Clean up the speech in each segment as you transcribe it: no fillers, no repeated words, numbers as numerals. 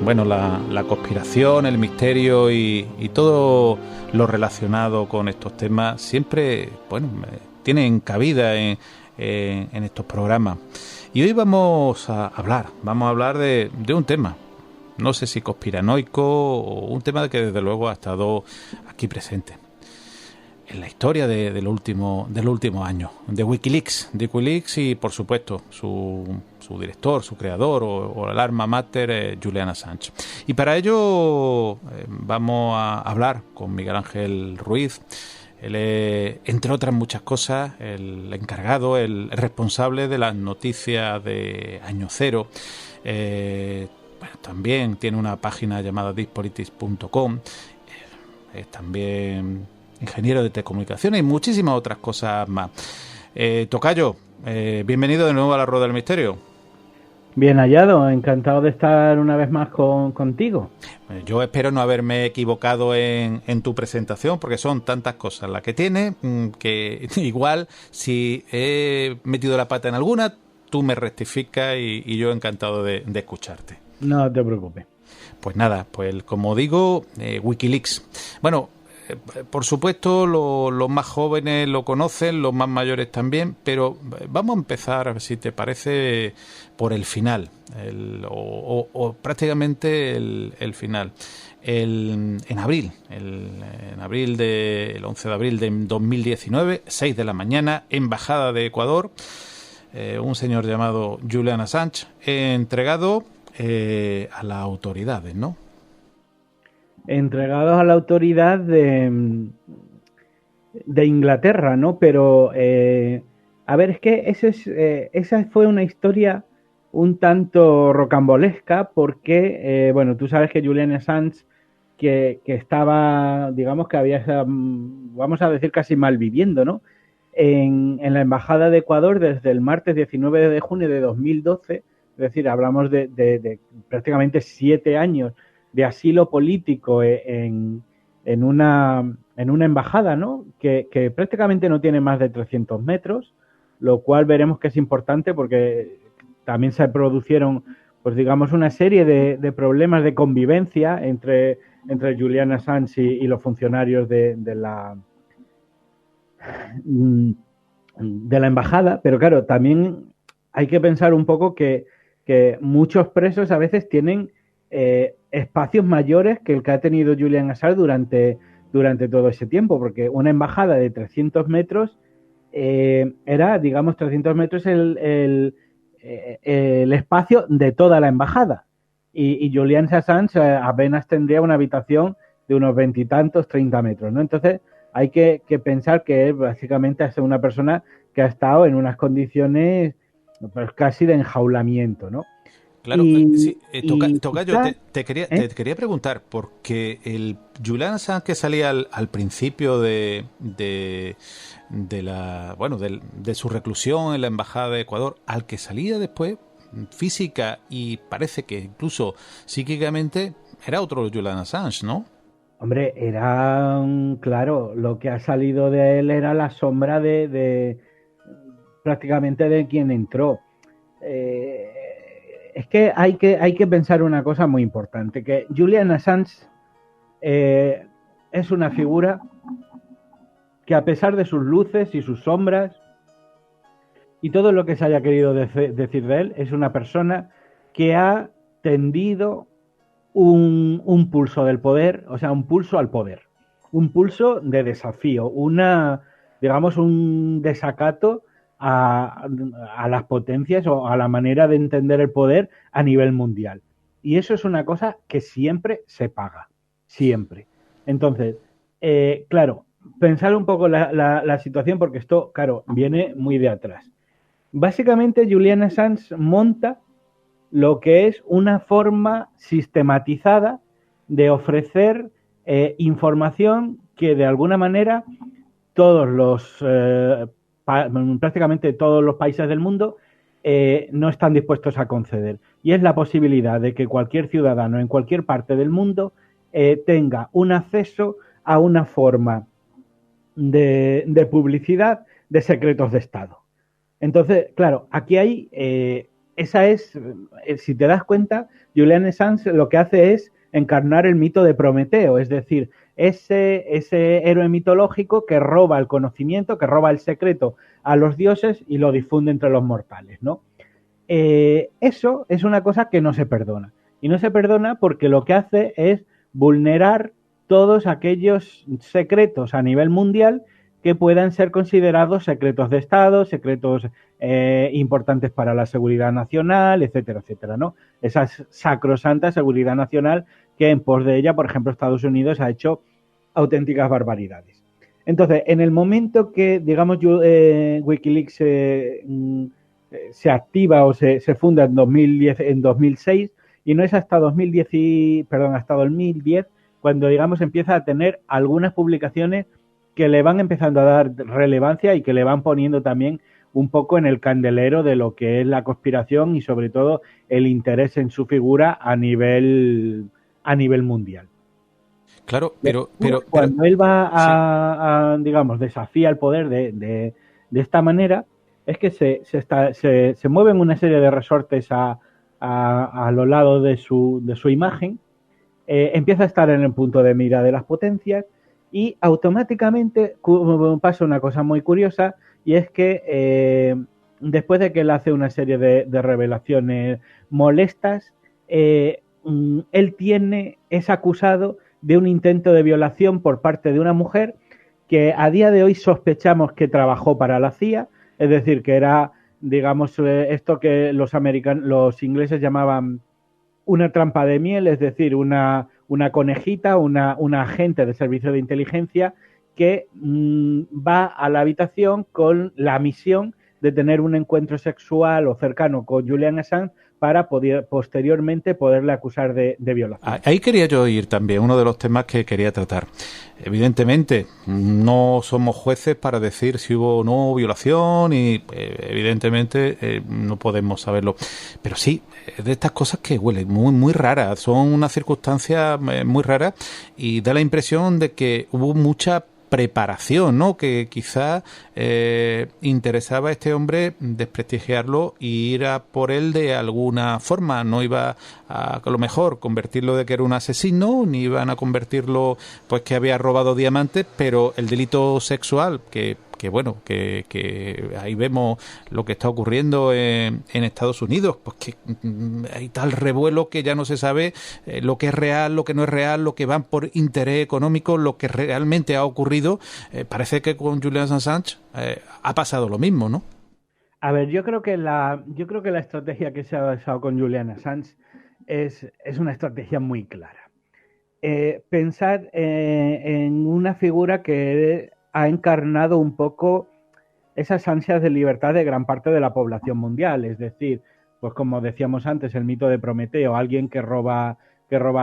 Bueno, la conspiración, el misterio y todo lo relacionado con estos temas siempre, bueno, tienen cabida en estos programas. Y hoy vamos a hablar de un tema, no sé si conspiranoico o un tema que desde luego ha estado aquí presente en la historia de los últimos años, de Wikileaks y por supuesto su director, su creador o el alma mater, Julian Assange. Y para ello vamos a hablar con Miguel Ángel Ruiz. Él es, entre otras muchas cosas, el encargado, el responsable de las noticias de Año Cero. Bueno, también tiene una página llamada dispolitics.com. Es también ingeniero de telecomunicaciones y muchísimas otras cosas más. Tocayo, bienvenido de nuevo a la Rueda del Misterio. Bien hallado, encantado de estar una vez más contigo. Yo espero no haberme equivocado en tu presentación, porque son tantas cosas las que tiene, que igual si he metido la pata en alguna, tú me rectificas y yo encantado de escucharte. No te preocupes. Pues nada, pues como digo, Wikileaks. Bueno, por supuesto los más jóvenes lo conocen, los más mayores también, pero vamos a empezar, si te parece, por el final, prácticamente el final. El 11 de abril de 2019, 6 de la mañana, Embajada de Ecuador, un señor llamado Julian Assange, entregado a las autoridades, ¿no? Entregados a la autoridad de Inglaterra, ¿no? Pero, a ver, es que esa fue una historia un tanto rocambolesca porque, bueno, tú sabes que Julian Assange, que estaba, digamos que había, vamos a decir, casi malviviendo, ¿no? En la Embajada de Ecuador desde el martes 19 de junio de 2012, es decir, hablamos de prácticamente 7 años de asilo político en una embajada, ¿no? Que prácticamente no tiene más de 300 metros, lo cual veremos que es importante porque también se produjeron, pues digamos, una serie de problemas de convivencia entre Julian Assange y los funcionarios de la embajada, pero claro, también hay que pensar un poco que muchos presos a veces tienen espacios mayores que el que ha tenido Julian Assange durante todo ese tiempo, porque una embajada de 300 metros era, digamos, 300 metros el espacio de toda la embajada. Y Julian Assange apenas tendría una habitación de unos 20 y tantos, 30 metros, ¿no? Entonces hay que pensar que básicamente es una persona que ha estado en unas condiciones pues, casi de enjaulamiento, ¿no? Claro, sí, Tocayo, te quería preguntar, porque el Julian Assange que salía al principio de su reclusión en la Embajada de Ecuador, al que salía después, física y parece que incluso psíquicamente, era otro Julian Assange, ¿no? Hombre, era, claro, lo que ha salido de él era la sombra de prácticamente de quien entró. Es que hay que pensar una cosa muy importante, que Julian Assange es una figura que a pesar de sus luces y sus sombras y todo lo que se haya querido decir de él, es una persona que ha tendido un pulso del poder, o sea, un pulso al poder, un pulso de desafío, digamos, un desacato a las potencias o a la manera de entender el poder a nivel mundial. Y eso es una cosa que siempre se paga, siempre. Entonces, claro, pensar un poco la situación, porque esto, claro, viene muy de atrás. Básicamente, Julian Assange monta lo que es una forma sistematizada de ofrecer información que de alguna manera prácticamente todos los países del mundo no están dispuestos a conceder. Y es la posibilidad de que cualquier ciudadano en cualquier parte del mundo tenga un acceso a una forma de publicidad de secretos de Estado. Entonces, claro, aquí hay esa es, si te das cuenta, Julian Assange lo que hace es encarnar el mito de Prometeo, es decir, ese héroe mitológico que roba el conocimiento, que roba el secreto a los dioses y lo difunde entre los mortales, ¿no? Eso es una cosa que no se perdona. Y no se perdona porque lo que hace es vulnerar todos aquellos secretos a nivel mundial que puedan ser considerados secretos de Estado, secretos importantes para la seguridad nacional, etcétera, etcétera, ¿no? Esa sacrosanta seguridad nacional que en pos de ella, por ejemplo, Estados Unidos ha hecho auténticas barbaridades. Entonces, en el momento que, digamos, Wikileaks se activa o se funda en 2010, en 2006, y no es hasta 2010, hasta 2010 cuando, digamos, empieza a tener algunas publicaciones que le van empezando a dar relevancia y que le van poniendo también un poco en el candelero de lo que es la conspiración y sobre todo el interés en su figura a nivel mundial. Claro, cuando él va a digamos, desafía el poder de esta manera, es que se mueven una serie de resortes a los lados de su imagen, empieza a estar en el punto de mira de las potencias y automáticamente pasa una cosa muy curiosa, y es que después de que él hace una serie de revelaciones molestas, él es acusado de un intento de violación por parte de una mujer que a día de hoy sospechamos que trabajó para la CIA, es decir, que era, digamos, esto que los ingleses llamaban una trampa de miel, es decir, una conejita, una agente de servicio de inteligencia que va a la habitación con la misión de tener un encuentro sexual o cercano con Julian Assange para posteriormente poderle acusar de violación. Ahí quería yo ir también, uno de los temas que quería tratar. Evidentemente, no somos jueces para decir si hubo o no violación y evidentemente no podemos saberlo. Pero sí, de estas cosas que huelen muy, muy raras, son unas circunstancias muy raras y da la impresión de que hubo mucha preparación, ¿no? Que quizás interesaba a este hombre desprestigiarlo y ir a por él de alguna forma. No iba a lo mejor convertirlo de que era un asesino, ni iban a convertirlo pues que había robado diamantes, pero el delito sexual que ahí vemos lo que está ocurriendo en Estados Unidos, pues que hay tal revuelo que ya no se sabe lo que es real, lo que no es real, lo que van por interés económico, lo que realmente ha ocurrido. Parece que con Julian Assange ha pasado lo mismo, ¿no? A ver, yo creo que la estrategia que se ha basado con Julian Assange es una estrategia muy clara. Pensar en una figura que ha encarnado un poco esas ansias de libertad de gran parte de la población mundial, es decir, pues como decíamos antes, el mito de Prometeo, alguien que roba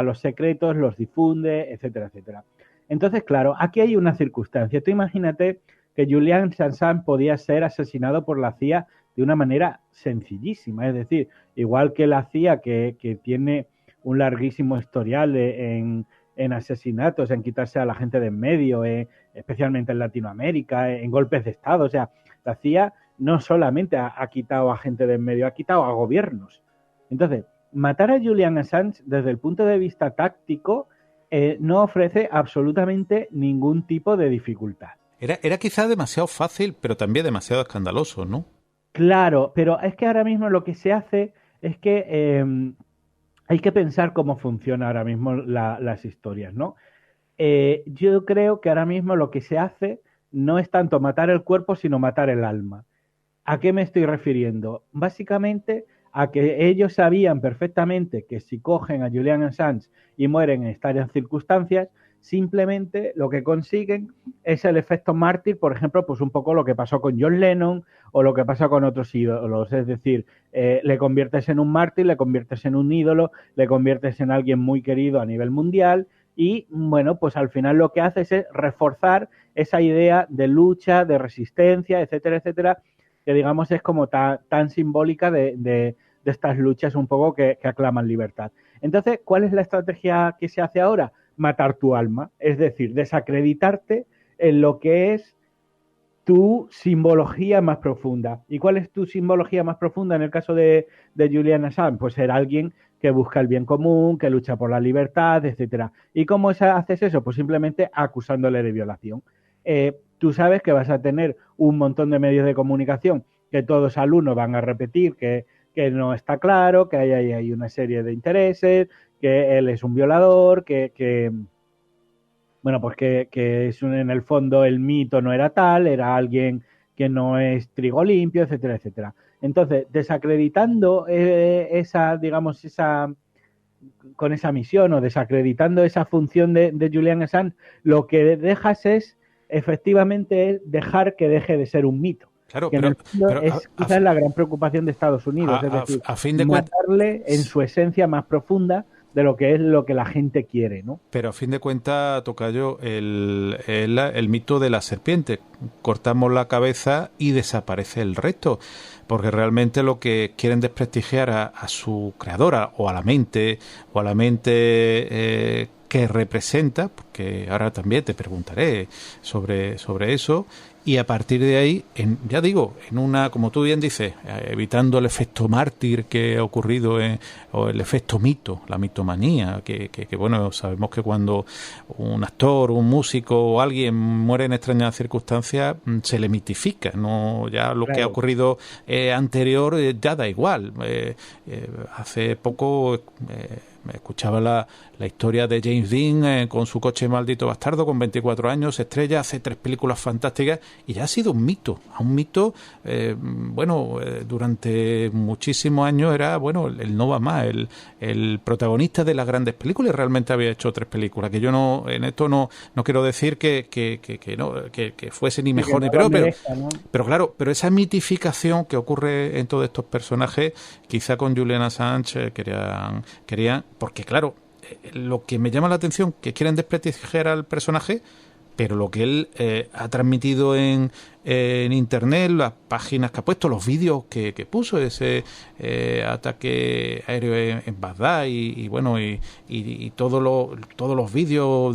los secretos, los difunde, etcétera, etcétera. Entonces, claro, aquí hay una circunstancia. Tú imagínate que Julian Assange podía ser asesinado por la CIA de una manera sencillísima, es decir, igual que la CIA que tiene un larguísimo historial en asesinatos, en quitarse a la gente de en medio, especialmente en Latinoamérica, en golpes de Estado. O sea, la CIA no solamente ha quitado a gente de en medio, ha quitado a gobiernos. Entonces, matar a Julian Assange desde el punto de vista táctico no ofrece absolutamente ningún tipo de dificultad. Era quizá demasiado fácil, pero también demasiado escandaloso, ¿no? Claro, pero es que ahora mismo lo que se hace es que hay que pensar cómo funcionan ahora mismo las historias, ¿no? Yo creo que ahora mismo lo que se hace no es tanto matar el cuerpo, sino matar el alma. ¿A qué me estoy refiriendo? Básicamente a que ellos sabían perfectamente que si cogen a Julian Assange y mueren en estas circunstancias, simplemente lo que consiguen es el efecto mártir, por ejemplo, pues un poco lo que pasó con John Lennon o lo que pasó con otros ídolos, es decir, le conviertes en un mártir, le conviertes en un ídolo, le conviertes en alguien muy querido a nivel mundial y, bueno, pues al final lo que haces es reforzar esa idea de lucha, de resistencia, etcétera, etcétera, que digamos es como tan simbólica de estas luchas un poco que aclaman libertad. Entonces, ¿cuál es la estrategia que se hace ahora? Matar tu alma, es decir, desacreditarte en lo que es tu simbología más profunda. ¿Y cuál es tu simbología más profunda en el caso de Julian Assange? Pues ser alguien que busca el bien común, que lucha por la libertad, etcétera. ¿Y cómo haces eso? Pues simplemente acusándole de violación. Tú sabes que vas a tener un montón de medios de comunicación que todos al uno van a repetir que no está claro, que hay una serie de intereses, que él es un violador, bueno, pues que es en el fondo el mito no era tal, era alguien que no es trigo limpio, etcétera, etcétera. Entonces, desacreditando con esa misión o desacreditando esa función de Julian Assange, lo que dejas es, efectivamente, dejar que deje de ser un mito. Claro, que es quizás la gran preocupación de Estados Unidos, es decir, a fin de matarle en su esencia más profunda de lo que es lo que la gente quiere, ¿no? Pero a fin de cuentas, tocayo, el mito de la serpiente. Cortamos la cabeza y desaparece el resto. Porque realmente lo que quieren desprestigiar a su creadora o a la mente que representa, porque ahora también te preguntaré sobre eso, y a partir de ahí, ya digo, en una, como tú bien dices, evitando el efecto mártir que ha ocurrido, o el efecto mito, la mitomanía, que bueno, sabemos que cuando un actor, un músico o alguien muere en extrañas circunstancias, se le mitifica, no, ya lo que ha ocurrido anterior ya da igual. Hace poco me escuchaba la historia de James Dean con su coche maldito bastardo, con 24 años, estrella, hace 3 películas fantásticas y ya ha sido un mito. Durante muchísimos años era, el no va más, el protagonista de las grandes películas, y realmente había hecho 3 películas, que yo no, en esto no quiero decir que fuese ni mejor ni peor, pero claro, pero esa mitificación que ocurre en todos estos personajes, quizá con Julian Assange querían, porque claro, lo que me llama la atención, que quieren desprestigiar al personaje, pero lo que él ha transmitido en internet, las páginas que ha puesto, los vídeos que puso, ese ataque aéreo en Bagdad y todos los vídeos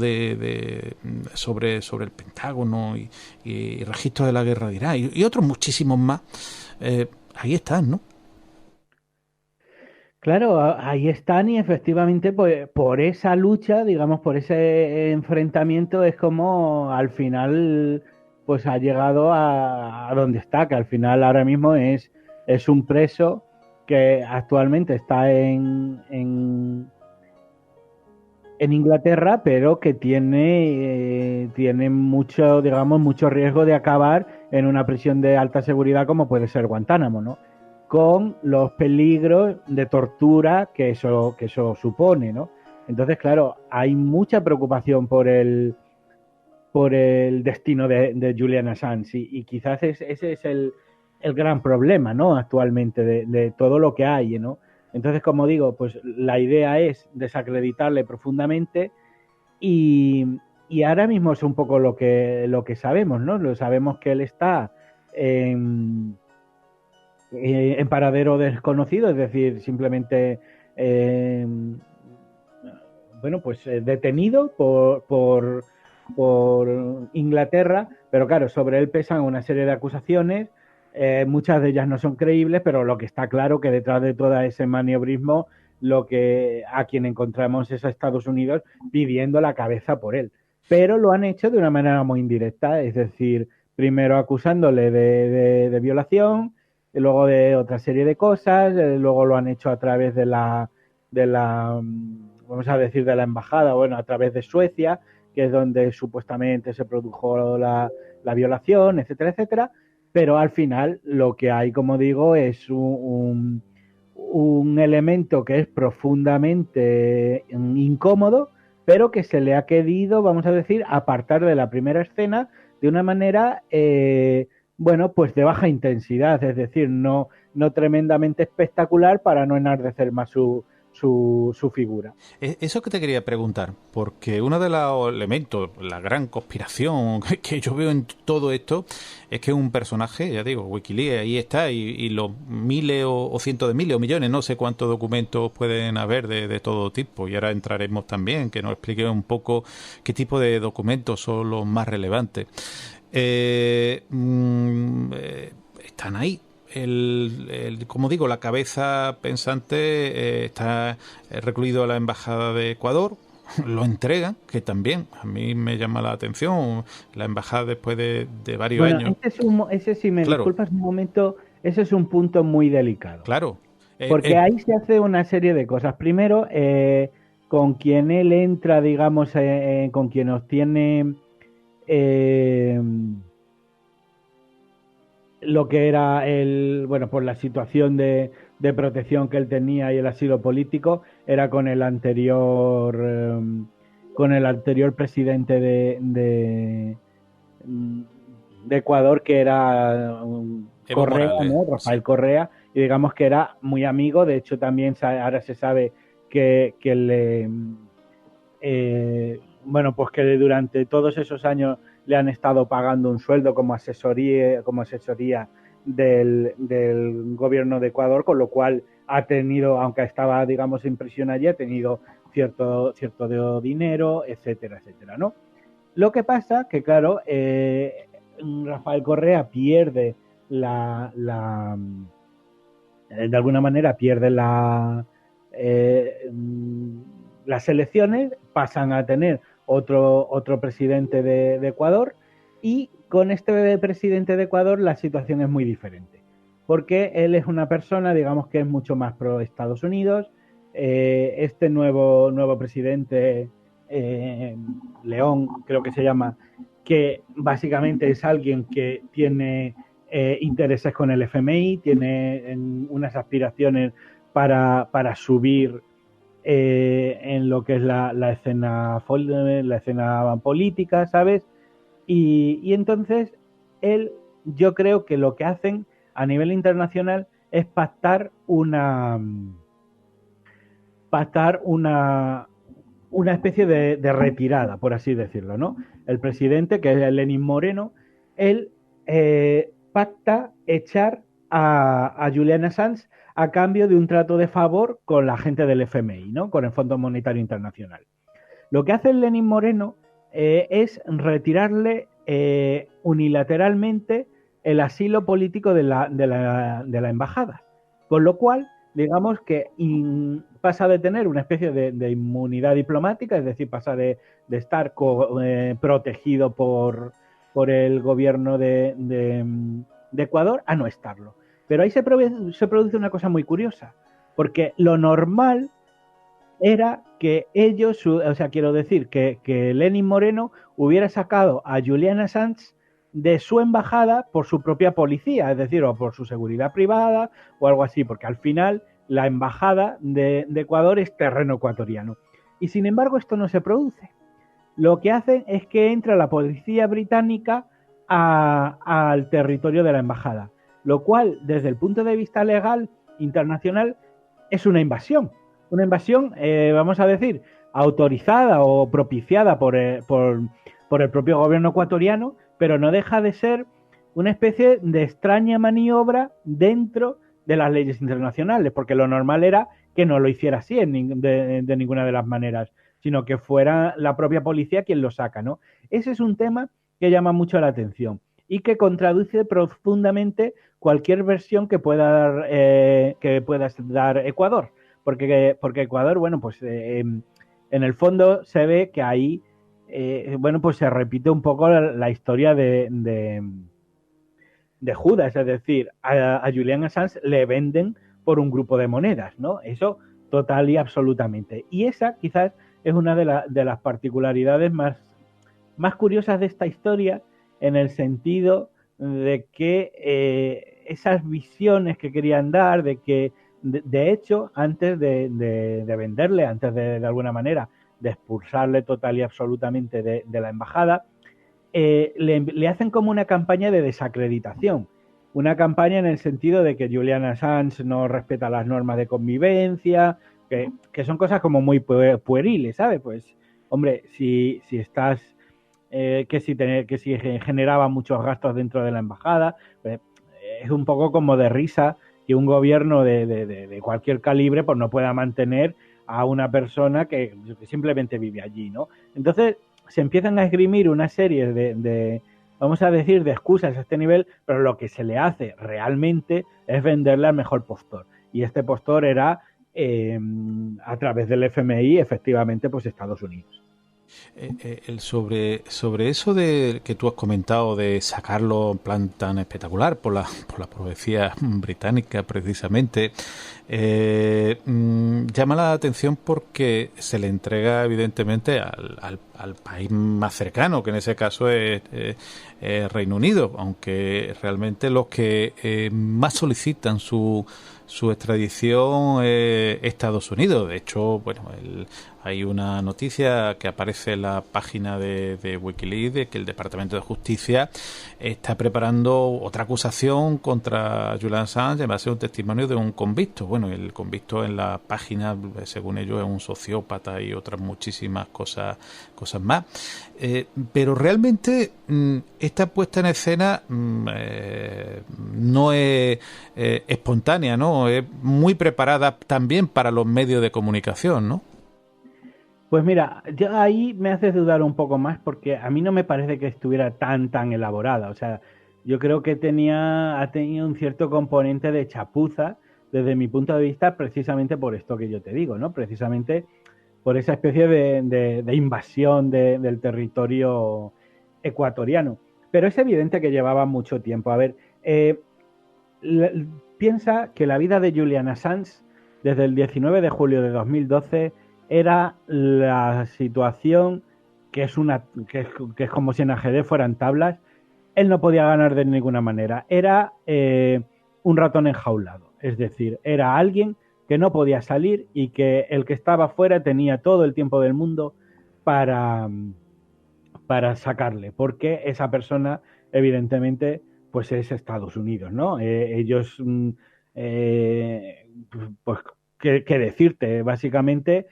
sobre el Pentágono y registros de la guerra de Irak y otros muchísimos más, ahí están, ¿no? Claro, ahí están y efectivamente por esa lucha, digamos, por ese enfrentamiento es como al final pues ha llegado a donde está, que al final ahora mismo es un preso que actualmente está en Inglaterra, pero que tiene mucho, digamos, mucho riesgo de acabar en una prisión de alta seguridad como puede ser Guantánamo, ¿no? Con los peligros de tortura que eso supone, ¿no? Entonces, claro, hay mucha preocupación por el destino de Julian Assange y quizás ese es el gran problema, ¿no? Actualmente de todo lo que hay, ¿no? Entonces, como digo, pues la idea es desacreditarle profundamente y ahora mismo es un poco lo que sabemos, ¿no? Lo sabemos que él está en paradero desconocido, es decir, simplemente detenido por Inglaterra, pero claro, sobre él pesan una serie de acusaciones, muchas de ellas no son creíbles, pero lo que está claro que detrás de todo ese maniobrismo a quien encontramos es a Estados Unidos pidiendo la cabeza por él, pero lo han hecho de una manera muy indirecta, es decir, primero acusándole de violación, y luego de otra serie de cosas, luego lo han hecho a través de la vamos a decir, de la embajada, bueno, a través de Suecia, que es donde supuestamente se produjo la violación, etcétera, etcétera, pero al final lo que hay, como digo, es un elemento que es profundamente incómodo, pero que se le ha querido, vamos a decir, apartar de la primera escena de una manera pues de baja intensidad, es decir, no tremendamente espectacular para no enardecer más su figura. Eso que te quería preguntar, porque uno de los elementos, la gran conspiración que yo veo en todo esto, es que un personaje, ya digo, Wikileaks, ahí está, y los miles o cientos de miles o millones, no sé cuántos documentos pueden haber de todo tipo, y ahora entraremos también, que nos explique un poco qué tipo de documentos son los más relevantes. están ahí. Como digo, la cabeza pensante está recluido a la Embajada de Ecuador. Lo entregan, que también a mí me llama la atención, la embajada después de varios años. Ese si me Claro. disculpas un momento, ese es un punto muy delicado. Claro. Porque ahí se hace una serie de cosas. Primero, con quien él entra, digamos, con quien obtiene lo que era bueno, por la situación de protección que él tenía y el asilo político, era con el anterior presidente de Ecuador, que era Correa, ¿no? Rafael Correa, y digamos que era muy amigo. De hecho, también ahora se sabe que bueno, pues que durante todos esos años le han estado pagando un sueldo como asesoría del gobierno de Ecuador, con lo cual ha tenido, aunque estaba, digamos, en prisión allí, ha tenido cierto dinero, etcétera, etcétera, ¿no? Lo que pasa que, claro, Rafael Correa pierde de alguna manera pierde las elecciones, pasan a tener otro presidente de Ecuador, y con este presidente de Ecuador la situación es muy diferente, porque él es una persona, digamos, que es mucho más pro Estados Unidos. Este nuevo presidente, León creo que se llama, que básicamente es alguien que tiene intereses con el FMI, tiene unas aspiraciones para subir en lo que es la escena política, ¿sabes? Y entonces yo creo que lo que hacen a nivel internacional es pactar una especie de retirada, por así decirlo, ¿no? El presidente, que es Lenín Moreno, él pacta echar a Julian Assange a cambio de un trato de favor con la gente del FMI, ¿no? Con el Fondo Monetario Internacional. Lo que hace Lenín Moreno es retirarle unilateralmente el asilo político de la embajada, con lo cual, digamos que pasa de tener una especie de inmunidad diplomática, es decir, pasa de estar protegido por el gobierno de Ecuador a no estarlo. Pero ahí se produce una cosa muy curiosa, porque lo normal era que ellos, o sea, quiero decir, que Lenín Moreno hubiera sacado a Julian Assange de su embajada por su propia policía, es decir, o por su seguridad privada o algo así, porque al final la embajada de Ecuador es terreno ecuatoriano. Y sin embargo esto no se produce. Lo que hacen es que entra la policía británica al territorio de la embajada, lo cual desde el punto de vista legal internacional es una invasión. Una invasión, vamos a decir, autorizada o propiciada por el propio gobierno ecuatoriano, pero no deja de ser una especie de extraña maniobra dentro de las leyes internacionales, porque lo normal era que no lo hiciera así de ninguna de las maneras, sino que fuera la propia policía quien lo saca, ¿no? Ese es un tema que llama mucho la atención y que contradice profundamente cualquier versión que pueda dar Ecuador. Porque Ecuador, bueno, pues en el fondo se ve que ahí, bueno, pues se repite un poco la historia de Judas, es decir, a Julian Assange le venden por un grupo de monedas, ¿no? Eso total y absolutamente. Y esa quizás es una de las particularidades más curiosas de esta historia, en el sentido de que esas visiones que querían dar, de que de hecho, antes de venderle, antes de alguna manera de expulsarle total y absolutamente de la embajada, le hacen como una campaña de desacreditación. Una campaña en el sentido de que Julian Assange no respeta las normas de convivencia, que son cosas como muy pueriles, ¿sabes? Pues, hombre, si estás... que si generaba muchos gastos dentro de la embajada, pues, es un poco como de risa que un gobierno de cualquier calibre pues no pueda mantener a una persona que simplemente vive allí, ¿no? Entonces se empiezan a esgrimir una serie vamos a decir, de excusas a este nivel, pero lo que se le hace realmente es venderle al mejor postor. Y este postor era, a través del FMI, efectivamente, pues Estados Unidos. Sobre eso de que tú has comentado de sacarlo en plan tan espectacular por la profecía británica precisamente, llama la atención porque se le entrega evidentemente al país más cercano, que en ese caso es Reino Unido, aunque realmente los que más solicitan su extradición Estados Unidos. De hecho, bueno, hay una noticia que aparece en la página de Wikileaks de que el Departamento de Justicia está preparando otra acusación contra Julian Assange en base a un testimonio de un convicto. Bueno, el convicto en la página, según ellos, es un sociópata y otras muchísimas cosas más. Pero realmente esta puesta en escena no es espontánea, ¿no? Es muy preparada también para los medios de comunicación, ¿no? Pues mira, ya ahí me haces dudar un poco más porque a mí no me parece que estuviera tan elaborada. O sea, yo creo que ha tenido un cierto componente de chapuza desde mi punto de vista, precisamente por esto que yo te digo, ¿no? Precisamente por esa especie de invasión del territorio ecuatoriano. Pero es evidente que llevaba mucho tiempo. A ver, piensa que la vida de Julian Assange desde el 19 de julio de 2012 era la situación que es como si en ajedrez fueran tablas. Él no podía ganar de ninguna manera. Era un ratón enjaulado. Es decir, era alguien que no podía salir y que el que estaba fuera tenía todo el tiempo del mundo para sacarle, porque esa persona, evidentemente, pues es Estados Unidos, ¿no? Ellos, pues, ¿qué decirte? Básicamente,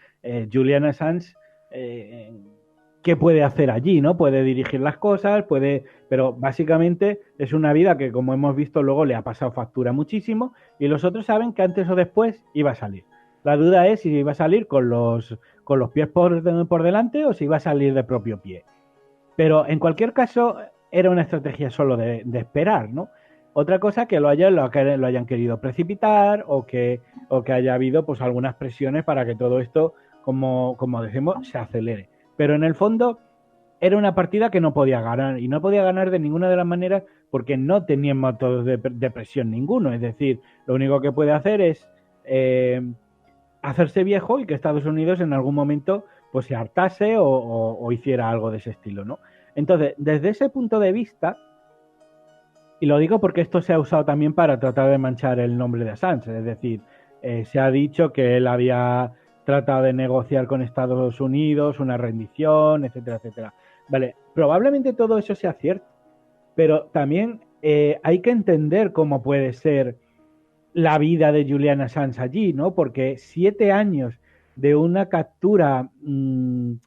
Julian Assange, ¿qué puede hacer allí, no? Puede dirigir las cosas, pero básicamente es una vida que, como hemos visto, luego le ha pasado factura muchísimo y los otros saben que antes o después iba a salir. La duda es si iba a salir con los pies por delante o si iba a salir de propio pie. Pero en cualquier caso, era una estrategia solo de esperar, ¿no? Otra cosa que lo hayan querido precipitar o que haya habido pues algunas presiones para que todo esto, como decimos, se acelere. Pero en el fondo era una partida que no podía ganar y no podía ganar de ninguna de las maneras porque no tenía métodos de presión ninguno. Es decir, lo único que puede hacer es hacerse viejo y que Estados Unidos en algún momento pues se hartase o hiciera algo de ese estilo, ¿no? Entonces, desde ese punto de vista, y lo digo porque esto se ha usado también para tratar de manchar el nombre de Assange, es decir, se ha dicho que él había tratado de negociar con Estados Unidos una rendición, etcétera, etcétera. Vale, probablemente todo eso sea cierto, pero también hay que entender cómo puede ser la vida de Julian Assange allí, ¿no? Porque 7 años de una captura en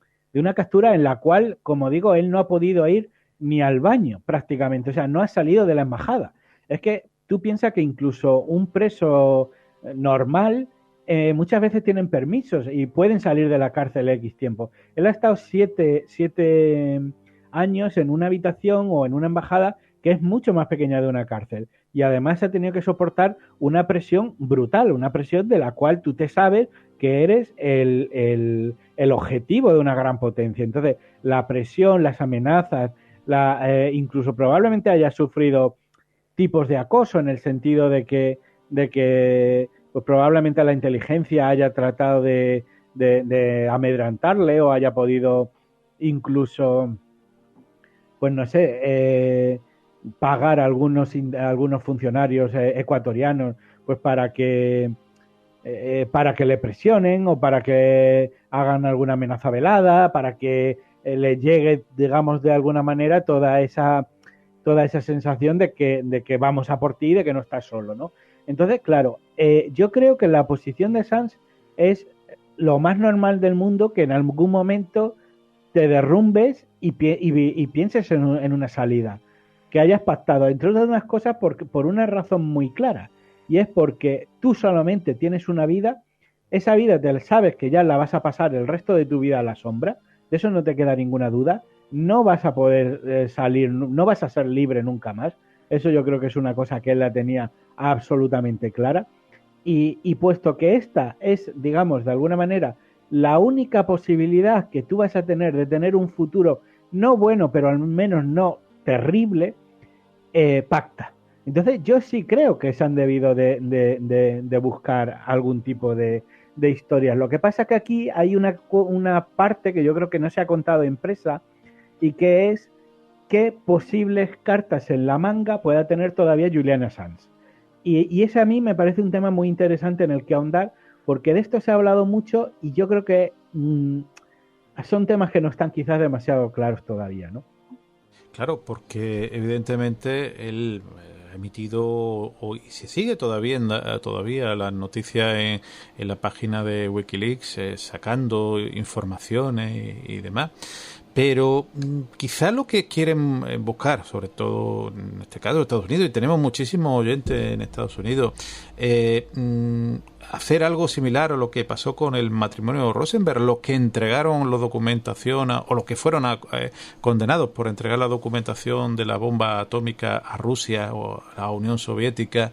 la cual, como digo, él no ha podido ir ni al baño prácticamente, o sea, no ha salido de la embajada. Es que tú piensas que incluso un preso normal muchas veces tienen permisos y pueden salir de la cárcel X tiempo. Él ha estado 7 años en una habitación o en una embajada que es mucho más pequeña de una cárcel. Y además ha tenido que soportar una presión brutal, una presión de la cual tú te sabes que eres el objetivo de una gran potencia. Entonces, la presión, las amenazas, incluso probablemente haya sufrido tipos de acoso en el sentido de que pues probablemente la inteligencia haya tratado de amedrantarle o haya podido incluso, pues no sé, pagar a algunos funcionarios ecuatorianos pues para que le presionen o para que hagan alguna amenaza velada, para que le llegue, digamos, de alguna manera toda esa sensación de que vamos a por ti, de que no estás solo, ¿no? Entonces, claro, yo creo que la posición de Sanz es lo más normal del mundo, que en algún momento te derrumbes y pienses en una salida, que hayas pactado, entre otras cosas, por una razón muy clara, y es porque tú solamente tienes una vida, esa vida te sabes que ya la vas a pasar el resto de tu vida a la sombra, de eso no te queda ninguna duda, no vas a poder salir, no vas a ser libre nunca más. Eso yo creo que es una cosa que él la tenía absolutamente clara. Y puesto que esta es, digamos, de alguna manera, la única posibilidad que tú vas a tener de tener un futuro no bueno, pero al menos no terrible, pacta. Entonces yo sí creo que se han debido de buscar algún tipo de historias. Lo que pasa es que aquí hay una parte que yo creo que no se ha contado en presa y que es qué posibles cartas en la manga pueda tener todavía Julian Assange. Y ese a mí me parece un tema muy interesante en el que ahondar, porque de esto se ha hablado mucho y yo creo que son temas que no están quizás demasiado claros todavía, ¿no? Claro, porque evidentemente él ha emitido y se sigue todavía las noticias en la página de Wikileaks, sacando informaciones y demás. Pero quizá lo que quieren buscar, sobre todo en este caso Estados Unidos, y tenemos muchísimos oyentes en Estados Unidos, hacer algo similar a lo que pasó con el matrimonio Rosenberg, los que entregaron la documentación o los que fueron condenados por entregar la documentación de la bomba atómica a Rusia o a la Unión Soviética.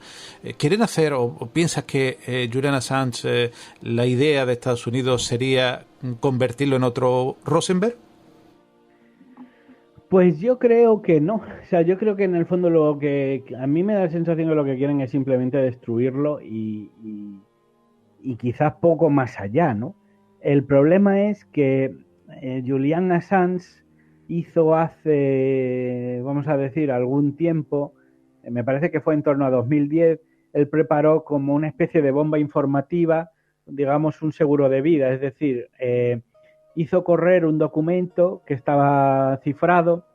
¿Quieren hacer o piensas que Julian Assange, la idea de Estados Unidos sería convertirlo en otro Rosenberg? Pues yo creo que no. O sea, yo creo que en el fondo lo que a mí me da la sensación que lo que quieren es simplemente destruirlo y quizás poco más allá, ¿no? El problema es que Julian Assange hizo hace, vamos a decir, algún tiempo, me parece que fue en torno a 2010, él preparó como una especie de bomba informativa, digamos un seguro de vida, es decir, hizo correr un documento que estaba cifrado,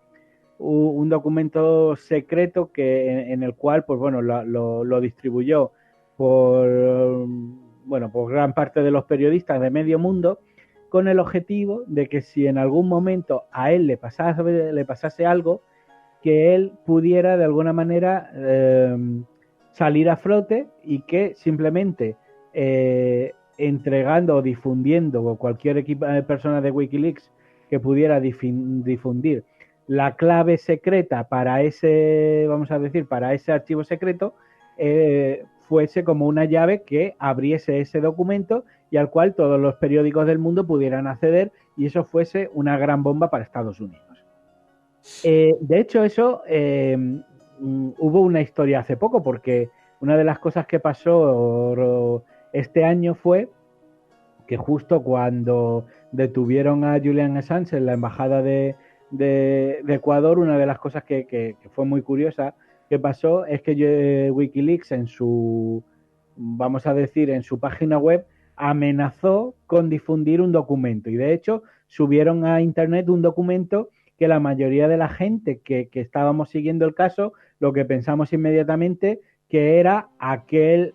un documento secreto en el cual, pues bueno, lo distribuyó por, bueno, por gran parte de los periodistas de medio mundo, con el objetivo de que si en algún momento a él le pasase algo, que él pudiera de alguna manera salir a flote y que simplemente entregando o difundiendo o cualquier persona de Wikileaks que pudiera difundir la clave secreta para ese, vamos a decir, para ese archivo secreto, fuese como una llave que abriese ese documento y al cual todos los periódicos del mundo pudieran acceder y eso fuese una gran bomba para Estados Unidos. De hecho, eso hubo una historia hace poco, porque una de las cosas que pasó este año fue que justo cuando detuvieron a Julian Assange en la embajada de Ecuador, una de las cosas que fue muy curiosa que pasó es que Wikileaks en su, vamos a decir, en su página web amenazó con difundir un documento y de hecho subieron a internet un documento que la mayoría de la gente que estábamos siguiendo el caso, lo que pensamos inmediatamente que era aquel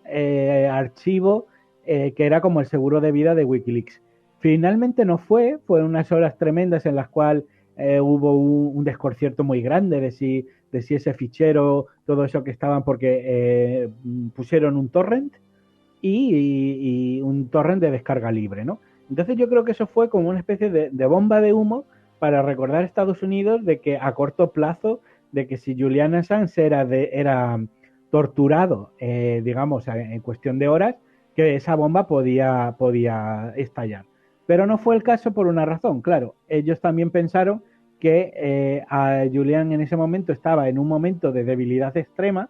archivo que era como el seguro de vida de Wikileaks. Finalmente no fueron unas horas tremendas en las cuales hubo un desconcierto muy grande de si ese fichero, todo eso que estaban, porque pusieron un torrent y un torrent de descarga libre, ¿no? Entonces yo creo que eso fue como una especie de bomba de humo para recordar a Estados Unidos de que a corto plazo, de que si Julian Assange era torturado, digamos, en cuestión de horas, que esa bomba podía estallar. Pero no fue el caso por una razón, claro. Ellos también pensaron que a Julian en ese momento estaba en un momento de debilidad extrema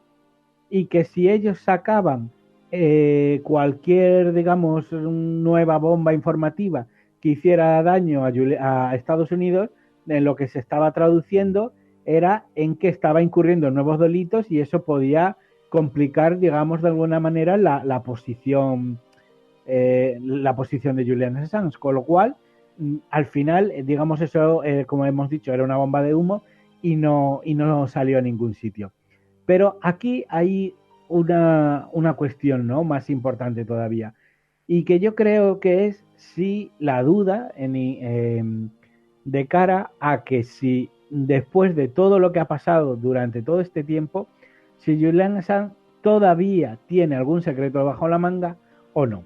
y que si ellos sacaban cualquier, digamos, nueva bomba informativa que hiciera daño a Estados Unidos, en lo que se estaba traduciendo era en que estaba incurriendo en nuevos delitos y eso podía complicar, digamos, de alguna manera la posición de Julian Assange, con lo cual al final, digamos, eso, como hemos dicho, era una bomba de humo y no salió a ningún sitio. Pero aquí hay una cuestión, ¿no?, más importante todavía, y que yo creo que es si la duda de cara a que si después de todo lo que ha pasado durante todo este tiempo, si Julian Assange todavía tiene algún secreto bajo la manga o no.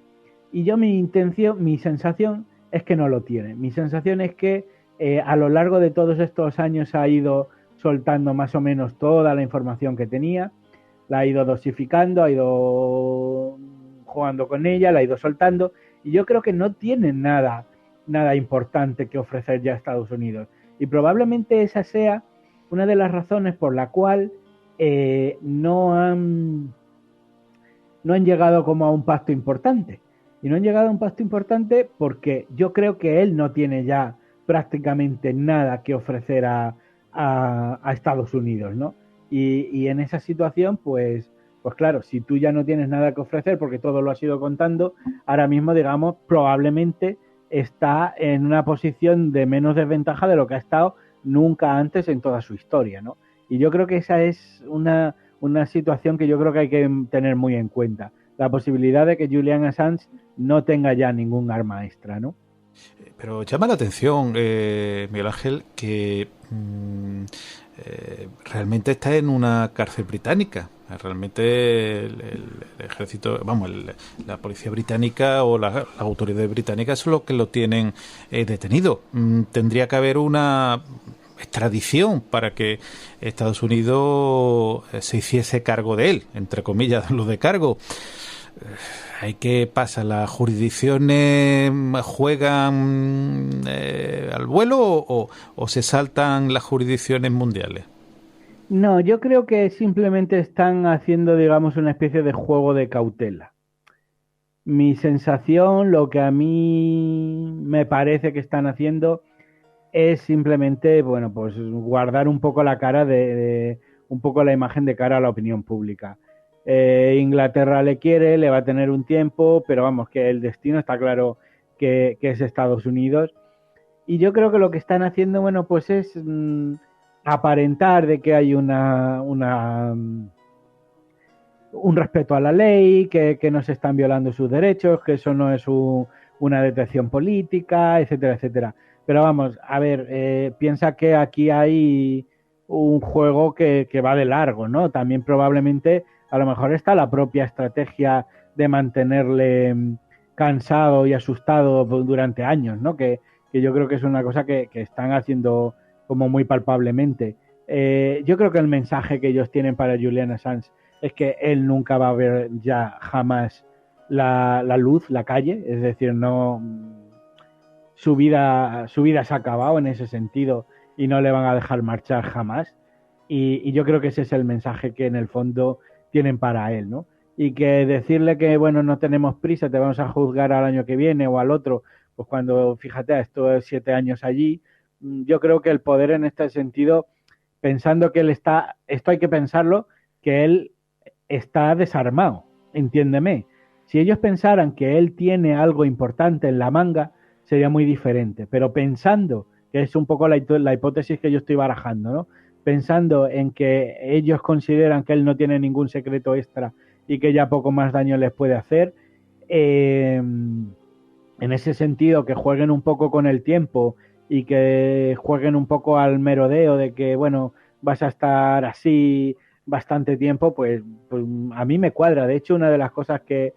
Y yo mi sensación es que no lo tiene. Mi sensación es que A lo largo de todos estos años ha ido soltando más o menos toda la información que tenía, la ha ido dosificando, ha ido jugando con ella, la ha ido soltando, y yo creo que no tiene nada importante que ofrecer ya a Estados Unidos. Y probablemente esa sea una de las razones por la cual no han llegado como a un pacto importante. Y no han llegado a un pacto importante porque yo creo que él no tiene ya prácticamente nada que ofrecer a Estados Unidos, ¿no? Y en esa situación, pues claro, si tú ya no tienes nada que ofrecer porque todo lo has ido contando, ahora mismo, digamos, probablemente está en una posición de menos desventaja de lo que ha estado nunca antes en toda su historia, ¿no? Y yo creo que esa es una situación que yo creo que hay que tener muy en cuenta. La posibilidad de que Julian Assange no tenga ya ningún arma extra, ¿no? Pero llama la atención, Miguel Ángel, que realmente está en una cárcel británica. Realmente el ejército, vamos, la policía británica o las autoridades británicas son los que lo tienen detenido. Tendría que haber una extradición para que Estados Unidos se hiciese cargo de él, entre comillas, lo de cargo. ¿Hay qué pasa? ¿Las jurisdicciones juegan al vuelo o se saltan las jurisdicciones mundiales? No, yo creo que simplemente están haciendo, digamos, una especie de juego de cautela. Mi sensación, lo que a mí me parece que están haciendo es simplemente, bueno, pues guardar un poco la cara un poco la imagen de cara a la opinión pública. Inglaterra le quiere, le va a tener un tiempo, pero vamos, que el destino está claro que es Estados Unidos. Y yo creo que lo que están haciendo, bueno, pues es aparentar de que hay un respeto a la ley, que no se están violando sus derechos, que eso no es una detención política, etcétera, etcétera. Pero vamos, a ver, piensa que aquí hay un juego que va de largo, ¿no? También probablemente a lo mejor está la propia estrategia de mantenerle cansado y asustado durante años, ¿no? Que yo creo que es una cosa que están haciendo como muy palpablemente. Yo creo que el mensaje que ellos tienen para Julian Assange es que él nunca va a ver ya jamás la luz, la calle, es decir, no su vida se ha acabado en ese sentido y no le van a dejar marchar jamás. Y yo creo que ese es el mensaje que en el fondo tienen para él, ¿no? Y que decirle que, bueno, no tenemos prisa, te vamos a juzgar al año que viene o al otro, pues cuando, fíjate, esto es 7 años allí, yo creo que el poder en este sentido, pensando que él está, esto hay que pensarlo, que él está desarmado, entiéndeme. Si ellos pensaran que él tiene algo importante en la manga, sería muy diferente. Pero pensando, que es un poco la hipótesis que yo estoy barajando, ¿no? Pensando en que ellos consideran que él no tiene ningún secreto extra y que ya poco más daño les puede hacer, en ese sentido, que jueguen un poco con el tiempo y que jueguen un poco al merodeo de que, bueno, vas a estar así bastante tiempo, pues a mí me cuadra. De hecho, una de las cosas que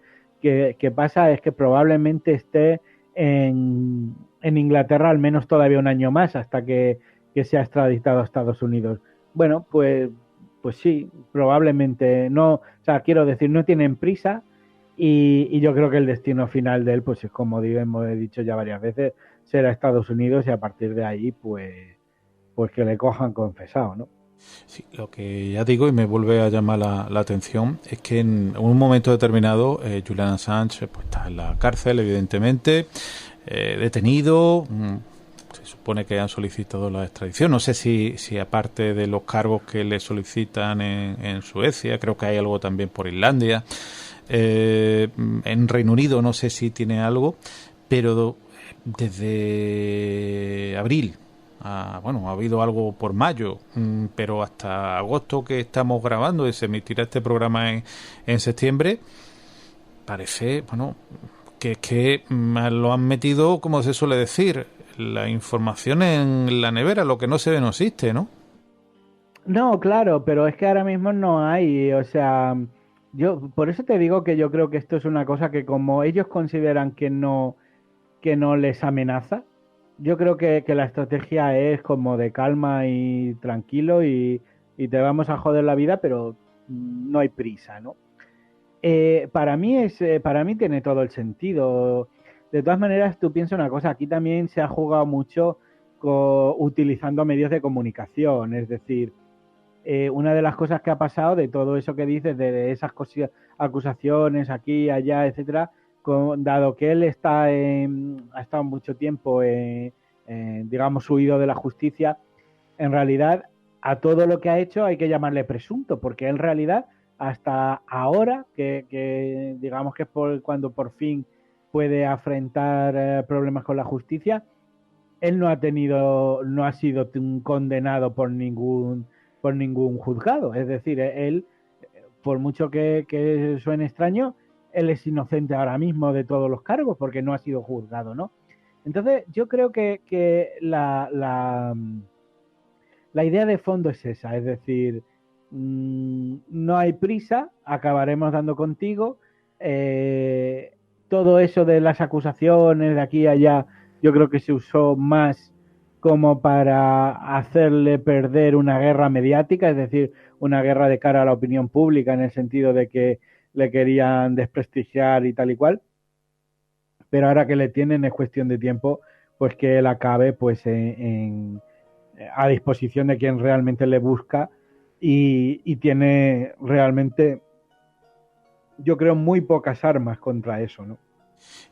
pasa es que probablemente esté en Inglaterra al menos todavía un año más hasta que sea extraditado a Estados Unidos. Bueno, pues sí, probablemente no, o sea, quiero decir, no tienen prisa y yo creo que el destino final de él, pues es como hemos dicho ya varias veces, será Estados Unidos y a partir de ahí, pues que le cojan confesado, ¿no? Sí, lo que ya digo y me vuelve a llamar la atención es que en un momento determinado Julian Assange pues, está en la cárcel, evidentemente, detenido. Se supone que han solicitado la extradición. No sé si aparte de los cargos que le solicitan en Suecia, creo que hay algo también por Islandia. En Reino Unido no sé si tiene algo, pero desde abril, bueno, ha habido algo por mayo, pero hasta agosto que estamos grabando y se emitirá este programa en septiembre, parece, bueno, que lo han metido, como se suele decir, la información en la nevera, lo que no se ve no existe, ¿no? No, claro, pero es que ahora mismo no hay, o sea, yo por eso te digo que yo creo que esto es una cosa que como ellos consideran que no les amenaza, yo creo que la estrategia es como de calma y tranquilo y te vamos a joder la vida, pero no hay prisa, ¿no? Para mí tiene todo el sentido. De todas maneras, tú piensas una cosa, aquí también se ha jugado mucho utilizando medios de comunicación, es decir, una de las cosas que ha pasado de todo eso que dices, de esas acusaciones aquí, allá, etcétera, dado que él ha estado mucho tiempo, digamos, huido de la justicia, en realidad a todo lo que ha hecho hay que llamarle presunto, porque en realidad hasta ahora, que digamos que es cuando por fin puede afrontar problemas con la justicia, él no ha sido condenado por ningún juzgado. Es decir, él, por mucho que suene extraño, él es inocente ahora mismo de todos los cargos porque no ha sido juzgado, ¿no? Entonces, yo creo que la idea de fondo es esa, es decir, no hay prisa, acabaremos dando contigo. Todo eso de las acusaciones de aquí y allá, yo creo que se usó más como para hacerle perder una guerra mediática, es decir, una guerra de cara a la opinión pública en el sentido de que le querían desprestigiar y tal y cual, pero ahora que le tienen es cuestión de tiempo pues que él acabe pues a disposición de quien realmente le busca y tiene realmente, yo creo, muy pocas armas contra eso, ¿no?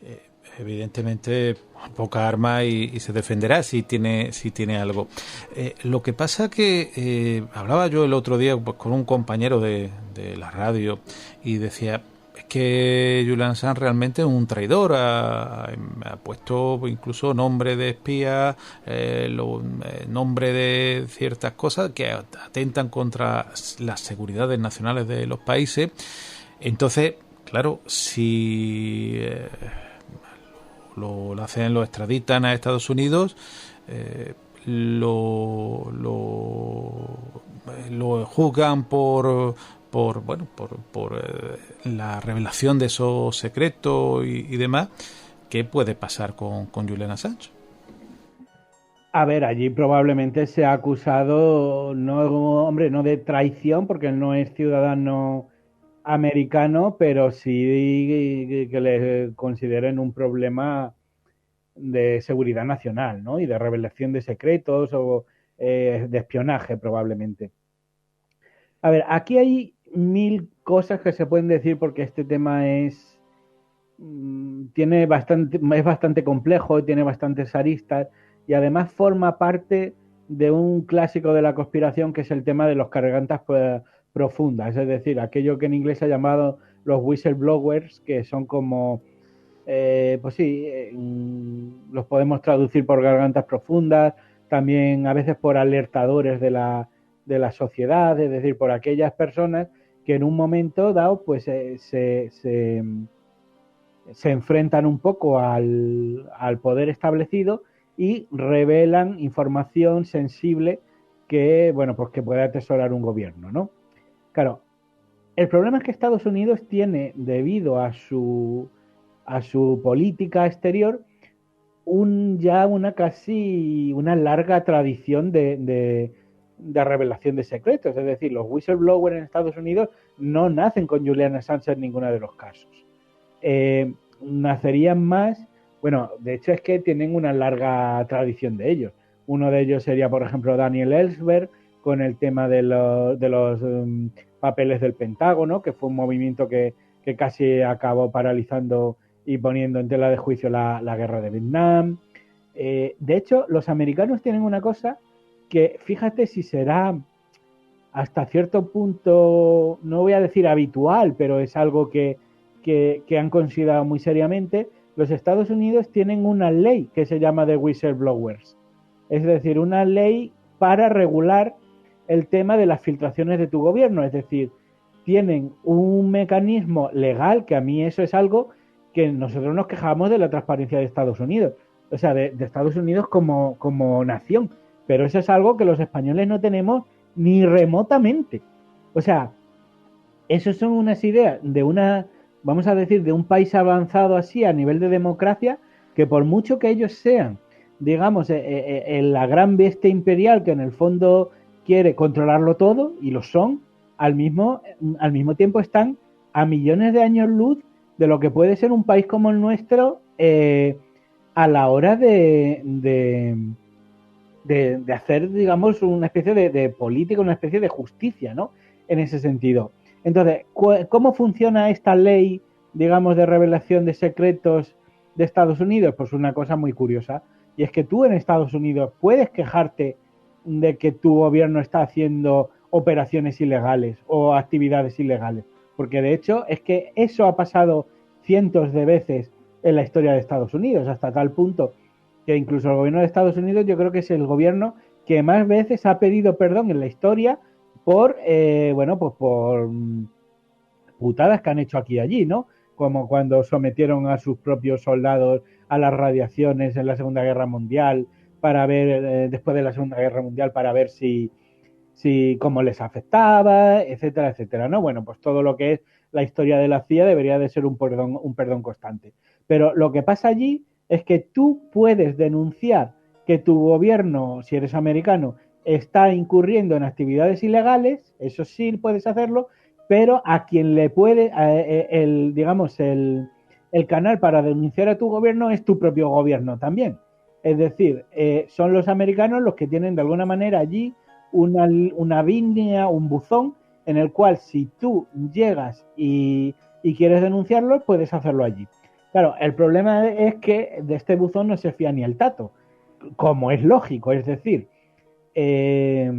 Eh, Evidentemente poca arma y se defenderá si tiene algo. Lo que pasa que hablaba yo el otro día pues, con un compañero de la radio y decía es que Julian Assange realmente es un traidor, ha puesto incluso nombre de espía, nombre de ciertas cosas que atentan contra las seguridades nacionales de los países. Entonces, claro, si lo hacen, lo extraditan a Estados Unidos, lo juzgan por la revelación de esos secretos y demás. ¿Qué puede pasar con Julian Assange? A ver, allí probablemente se ha acusado, no, hombre, no de traición, porque él no es ciudadano americano, pero sí que le consideren un problema de seguridad nacional, ¿no? Y de revelación de secretos o de espionaje, probablemente. A ver, aquí hay mil cosas que se pueden decir porque este tema es bastante complejo, tiene bastantes aristas y además forma parte de un clásico de la conspiración que es el tema de los gargantas profundas, es decir, aquello que en inglés se ha llamado los whistleblowers, que son como, pues sí, los podemos traducir por gargantas profundas, también a veces por alertadores de la sociedad, es decir, por aquellas personas que en un momento dado pues se enfrentan un poco al poder establecido y revelan información sensible que, bueno, pues que puede atesorar un gobierno, ¿no? Claro, el problema es que Estados Unidos tiene, debido a su política exterior, ya una larga tradición de revelación de secretos. Es decir, los whistleblowers en Estados Unidos no nacen con Julian Assange en ninguno de los casos. Nacerían más, bueno, de hecho es que tienen una larga tradición de ellos. Uno de ellos sería, por ejemplo, Daniel Ellsberg, con el tema de los papeles del Pentágono, que fue un movimiento que casi acabó paralizando y poniendo en tela de juicio la guerra de Vietnam. De hecho, los americanos tienen una cosa que, fíjate si será hasta cierto punto, no voy a decir habitual, pero es algo que han considerado muy seriamente. Los Estados Unidos tienen una ley que se llama de whistleblowers, es decir, una ley para regular el tema de las filtraciones de tu gobierno, es decir, tienen un mecanismo legal, que a mí eso es algo que nosotros nos quejamos de la transparencia de Estados Unidos, o sea, de Estados Unidos como nación, pero eso es algo que los españoles no tenemos ni remotamente. O sea, eso son unas ideas vamos a decir, de un país avanzado así a nivel de democracia, que por mucho que ellos sean digamos, la gran bestia imperial que en el fondo quiere controlarlo todo, y lo son, al mismo tiempo están a millones de años luz de lo que puede ser un país como el nuestro a la hora de hacer, digamos, una especie de política, una especie de justicia, ¿no? En ese sentido. Entonces, ¿cómo funciona esta ley, digamos, de revelación de secretos de Estados Unidos? Pues una cosa muy curiosa. Y es que tú en Estados Unidos puedes quejarte de que tu gobierno está haciendo operaciones ilegales o actividades ilegales. Porque de hecho es que eso ha pasado cientos de veces en la historia de Estados Unidos, hasta tal punto que incluso el gobierno de Estados Unidos yo creo que es el gobierno que más veces ha pedido perdón en la historia por, bueno, pues por putadas que han hecho aquí y allí, ¿no? Como cuando sometieron a sus propios soldados a las radiaciones en la Segunda Guerra Mundial, para ver, después de la Segunda Guerra Mundial, para ver si cómo les afectaba, etcétera, etcétera, ¿no? Bueno, pues todo lo que es la historia de la CIA debería de ser un perdón constante. Pero lo que pasa allí es que tú puedes denunciar que tu gobierno, si eres americano, está incurriendo en actividades ilegales, eso sí puedes hacerlo, pero a quien le puede, digamos, el canal para denunciar a tu gobierno es tu propio gobierno también. Es decir, son los americanos los que tienen de alguna manera allí una línea, un buzón, en el cual si tú llegas y quieres denunciarlo, puedes hacerlo allí. Claro, el problema es que de este buzón no se fía ni el tato, como es lógico, es decir, eh,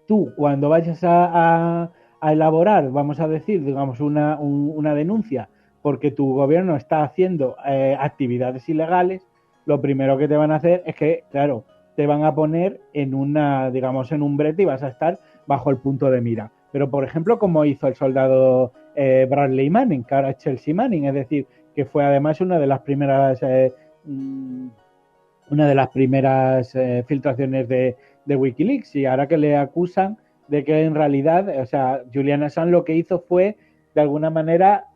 tú cuando vayas a elaborar, vamos a decir, digamos, una denuncia porque tu gobierno está haciendo actividades ilegales, lo primero que te van a hacer es que, claro, te van a poner en una, digamos, en un brete y vas a estar bajo el punto de mira. Pero, por ejemplo, como hizo el soldado Bradley Manning, que ahora es Chelsea Manning, es decir, que fue además una de las primeras filtraciones de Wikileaks, y ahora que le acusan de que en realidad, o sea, Julian Assange lo que hizo fue, de alguna manera,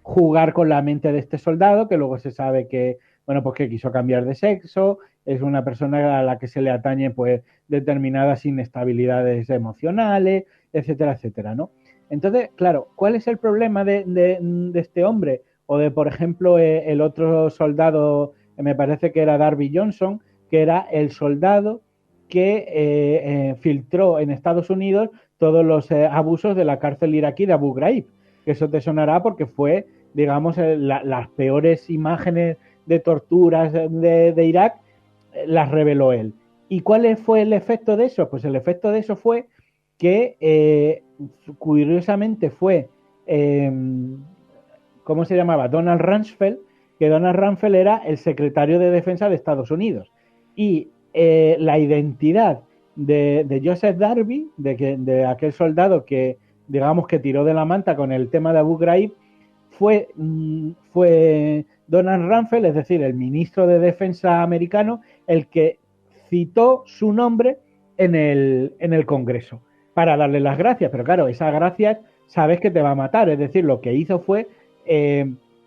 jugar con la mente de este soldado, que luego se sabe que, bueno, pues que quiso cambiar de sexo, es una persona a la que se le atañe, pues, determinadas inestabilidades emocionales, etcétera, etcétera, ¿no? Entonces, claro, ¿cuál es el problema de este hombre? O de, por ejemplo, el otro soldado, me parece que era Darby Johnson, que era el soldado que filtró en Estados Unidos todos los abusos de la cárcel iraquí de Abu Ghraib, que eso te sonará porque fue, digamos, las peores imágenes de torturas de Irak, las reveló él. ¿Y cuál fue el efecto de eso? Pues el efecto de eso fue que, curiosamente, fue, ¿cómo se llamaba? Donald Rumsfeld, que Donald Rumsfeld era el secretario de Defensa de Estados Unidos. Y la identidad de Joseph Darby, de aquel soldado que, digamos, que tiró de la manta con el tema de Abu Ghraib, fue Donald Rumsfeld, es decir, el ministro de Defensa americano, el que citó su nombre en el Congreso para darle las gracias. Pero claro, esas gracias sabes que te va a matar. Es decir, lo que hizo fue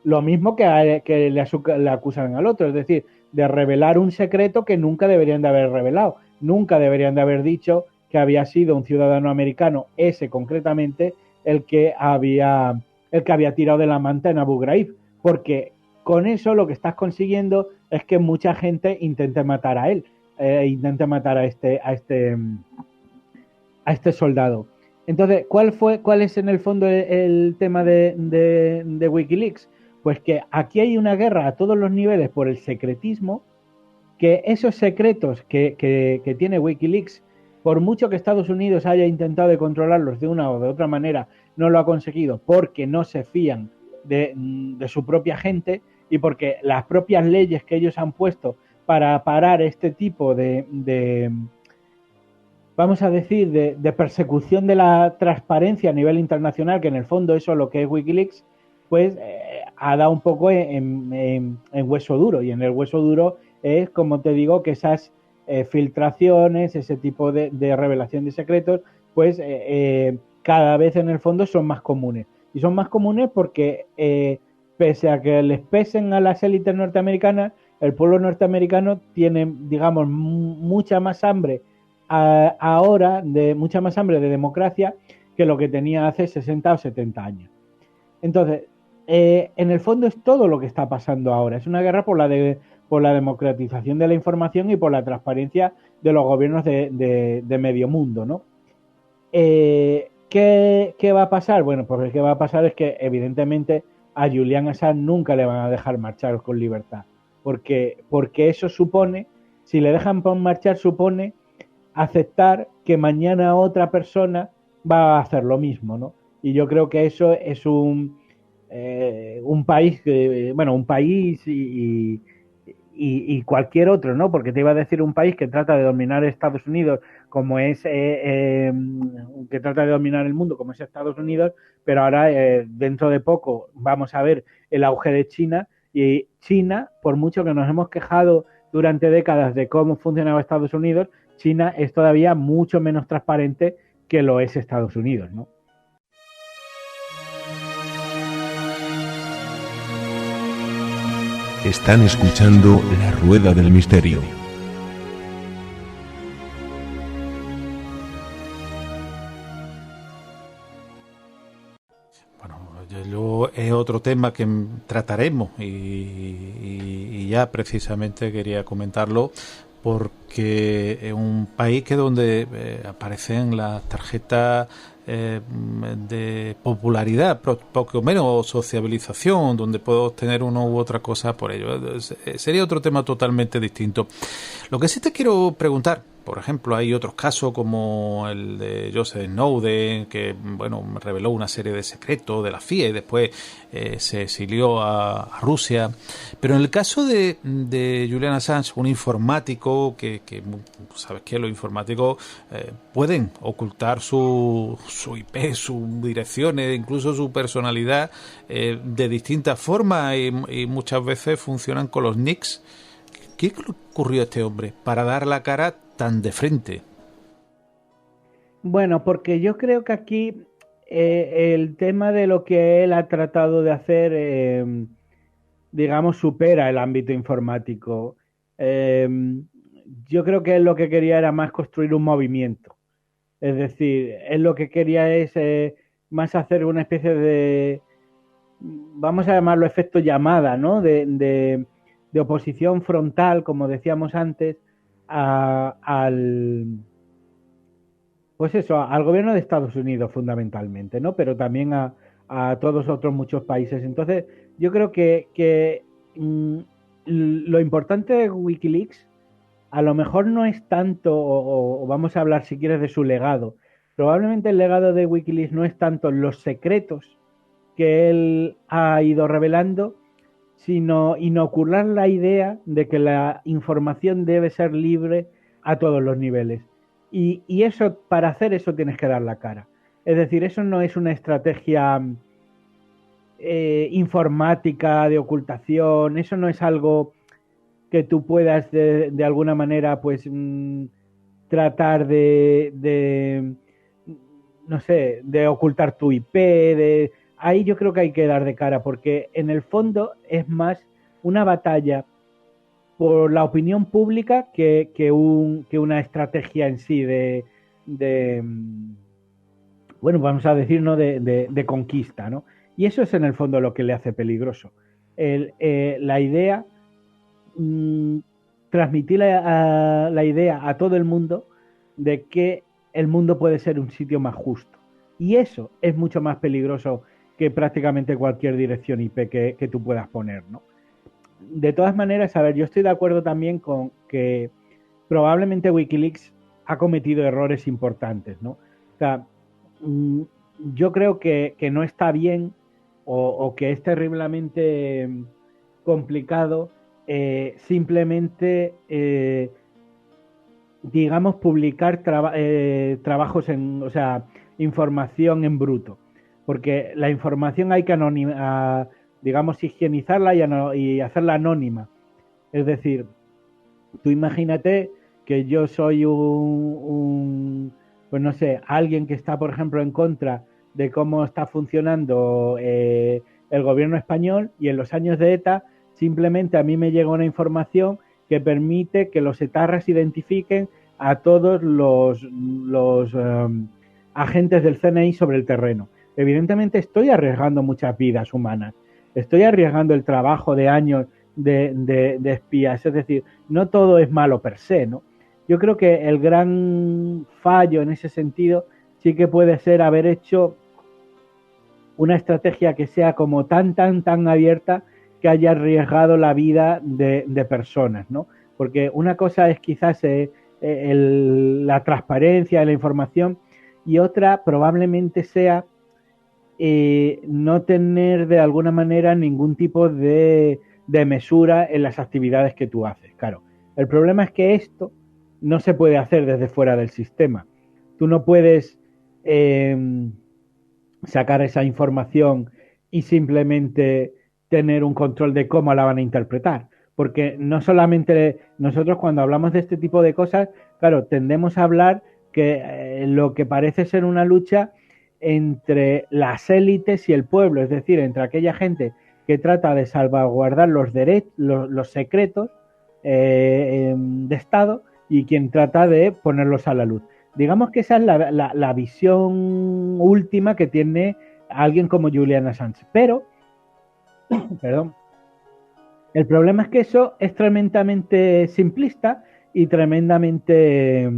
lo mismo que le acusan al otro, es decir, de revelar un secreto que nunca deberían de haber revelado. Nunca deberían de haber dicho que había sido un ciudadano americano, ese concretamente, el que había tirado de la manta en Abu Ghraib, porque con eso lo que estás consiguiendo es que mucha gente intente matar a él, intente matar a este soldado. Entonces, ¿cuál es en el fondo el tema de Wikileaks? Pues que aquí hay una guerra a todos los niveles por el secretismo, que esos secretos que tiene Wikileaks, por mucho que Estados Unidos haya intentado de controlarlos de una o de otra manera, no lo ha conseguido porque no se fían de su propia gente y porque las propias leyes que ellos han puesto para parar este tipo vamos a decir, de persecución de la transparencia a nivel internacional, que en el fondo eso es lo que es Wikileaks, pues ha dado un poco en hueso duro. Y en el hueso duro es, como te digo, que esas filtraciones, ese tipo de revelación de secretos, pues cada vez en el fondo son más comunes. Y son más comunes porque, pese a que les pesen a las élites norteamericanas, el pueblo norteamericano tiene, digamos, mucha más hambre ahora, mucha más hambre de democracia que lo que tenía hace 60 o 70 años. Entonces, en el fondo es todo lo que está pasando ahora. Es una guerra por la democratización de la información y por la transparencia de los gobiernos de medio mundo, ¿no? ¿Qué va a pasar? Bueno, pues lo que va a pasar es que evidentemente a Julian Assange nunca le van a dejar marchar con libertad, porque eso supone, si le dejan marchar, supone aceptar que mañana otra persona va a hacer lo mismo, ¿no? Y yo creo que eso es un país, un país y cualquier otro, ¿no? Porque te iba a decir un país que trata de dominar Estados Unidos como es, que trata de dominar el mundo como es Estados Unidos, pero ahora dentro de poco vamos a ver el auge de China, y China, por mucho que nos hemos quejado durante décadas de cómo funcionaba Estados Unidos, China es todavía mucho menos transparente que lo es Estados Unidos, ¿no? Están escuchando La Rueda del Misterio. Bueno, es otro tema que trataremos y ya precisamente quería comentarlo porque es un país que donde aparecen las tarjetas de popularidad, poco menos sociabilización, donde puedo obtener una u otra cosa por ello. Sería otro tema totalmente distinto. Lo que sí te quiero preguntar, por ejemplo, hay otros casos como el de Joseph Snowden, que bueno, reveló una serie de secretos de la CIA y después se exilió a Rusia. Pero en el caso de Julian Assange, un informático que sabes que los informáticos pueden ocultar su IP, sus direcciones, incluso su personalidad de distintas formas y muchas veces funcionan con los nicks. ¿Qué le ocurrió a este hombre para dar la cara tan de frente? Bueno, porque yo creo que aquí el tema de lo que él ha tratado de hacer, digamos, supera el ámbito informático. Yo creo que él lo que quería era más construir un movimiento. Es decir, él lo que quería es más hacer una especie de, vamos a llamarlo efecto llamada, ¿no? De oposición frontal, como decíamos antes, al pues eso, al gobierno de Estados Unidos fundamentalmente, ¿no? Pero también a todos otros muchos países. Entonces, yo creo que lo importante de Wikileaks a lo mejor no es tanto, o vamos a hablar si quieres de su legado. Probablemente el legado de Wikileaks no es tanto los secretos que él ha ido revelando, sino inocular la idea de que la información debe ser libre a todos los niveles. Y eso, para hacer eso tienes que dar la cara. Es decir, eso no es una estrategia informática de ocultación, eso no es algo que tú puedas de alguna manera pues tratar no sé, de ocultar tu IP, ahí yo creo que hay que dar de cara, porque en el fondo es más una batalla por la opinión pública que una estrategia en sí bueno, vamos a decir, ¿no? de conquista, ¿no? Y eso es en el fondo lo que le hace peligroso. La idea, transmitir la idea a todo el mundo de que el mundo puede ser un sitio más justo. Y eso es mucho más peligroso que prácticamente cualquier dirección IP que tú puedas poner, ¿no? De todas maneras, a ver, yo estoy de acuerdo también con que probablemente Wikileaks ha cometido errores importantes, ¿no? O sea, yo creo que no está bien o que es terriblemente complicado simplemente, digamos, publicar trabajos o sea, información en bruto. Porque la información hay que digamos, higienizarla y hacerla anónima. Es decir, tú imagínate que yo soy pues no sé, alguien que está, por ejemplo, en contra de cómo está funcionando el gobierno español, y en los años de ETA simplemente a mí me llega una información que permite que los etarras identifiquen a todos los agentes del CNI sobre el terreno. Evidentemente estoy arriesgando muchas vidas humanas, estoy arriesgando el trabajo de años de espías, es decir, no todo es malo per se, ¿no? Yo creo que el gran fallo en ese sentido sí que puede ser haber hecho una estrategia que sea como tan abierta que haya arriesgado la vida de personas, ¿no? Porque una cosa es quizás la transparencia de la información y otra probablemente sea no tener de alguna manera ningún tipo de mesura en las actividades que tú haces. Claro, el problema es que esto no se puede hacer desde fuera del sistema. Tú no puedes sacar esa información y simplemente tener un control de cómo la van a interpretar. Porque no solamente nosotros cuando hablamos de este tipo de cosas, claro, tendemos a hablar que lo que parece ser una lucha entre las élites y el pueblo, es decir, entre aquella gente que trata de salvaguardar los secretos de Estado y quien trata de ponerlos a la luz. Digamos que esa es la visión última que tiene alguien como Julian Assange. Pero, perdón, el problema es que eso es tremendamente simplista y tremendamente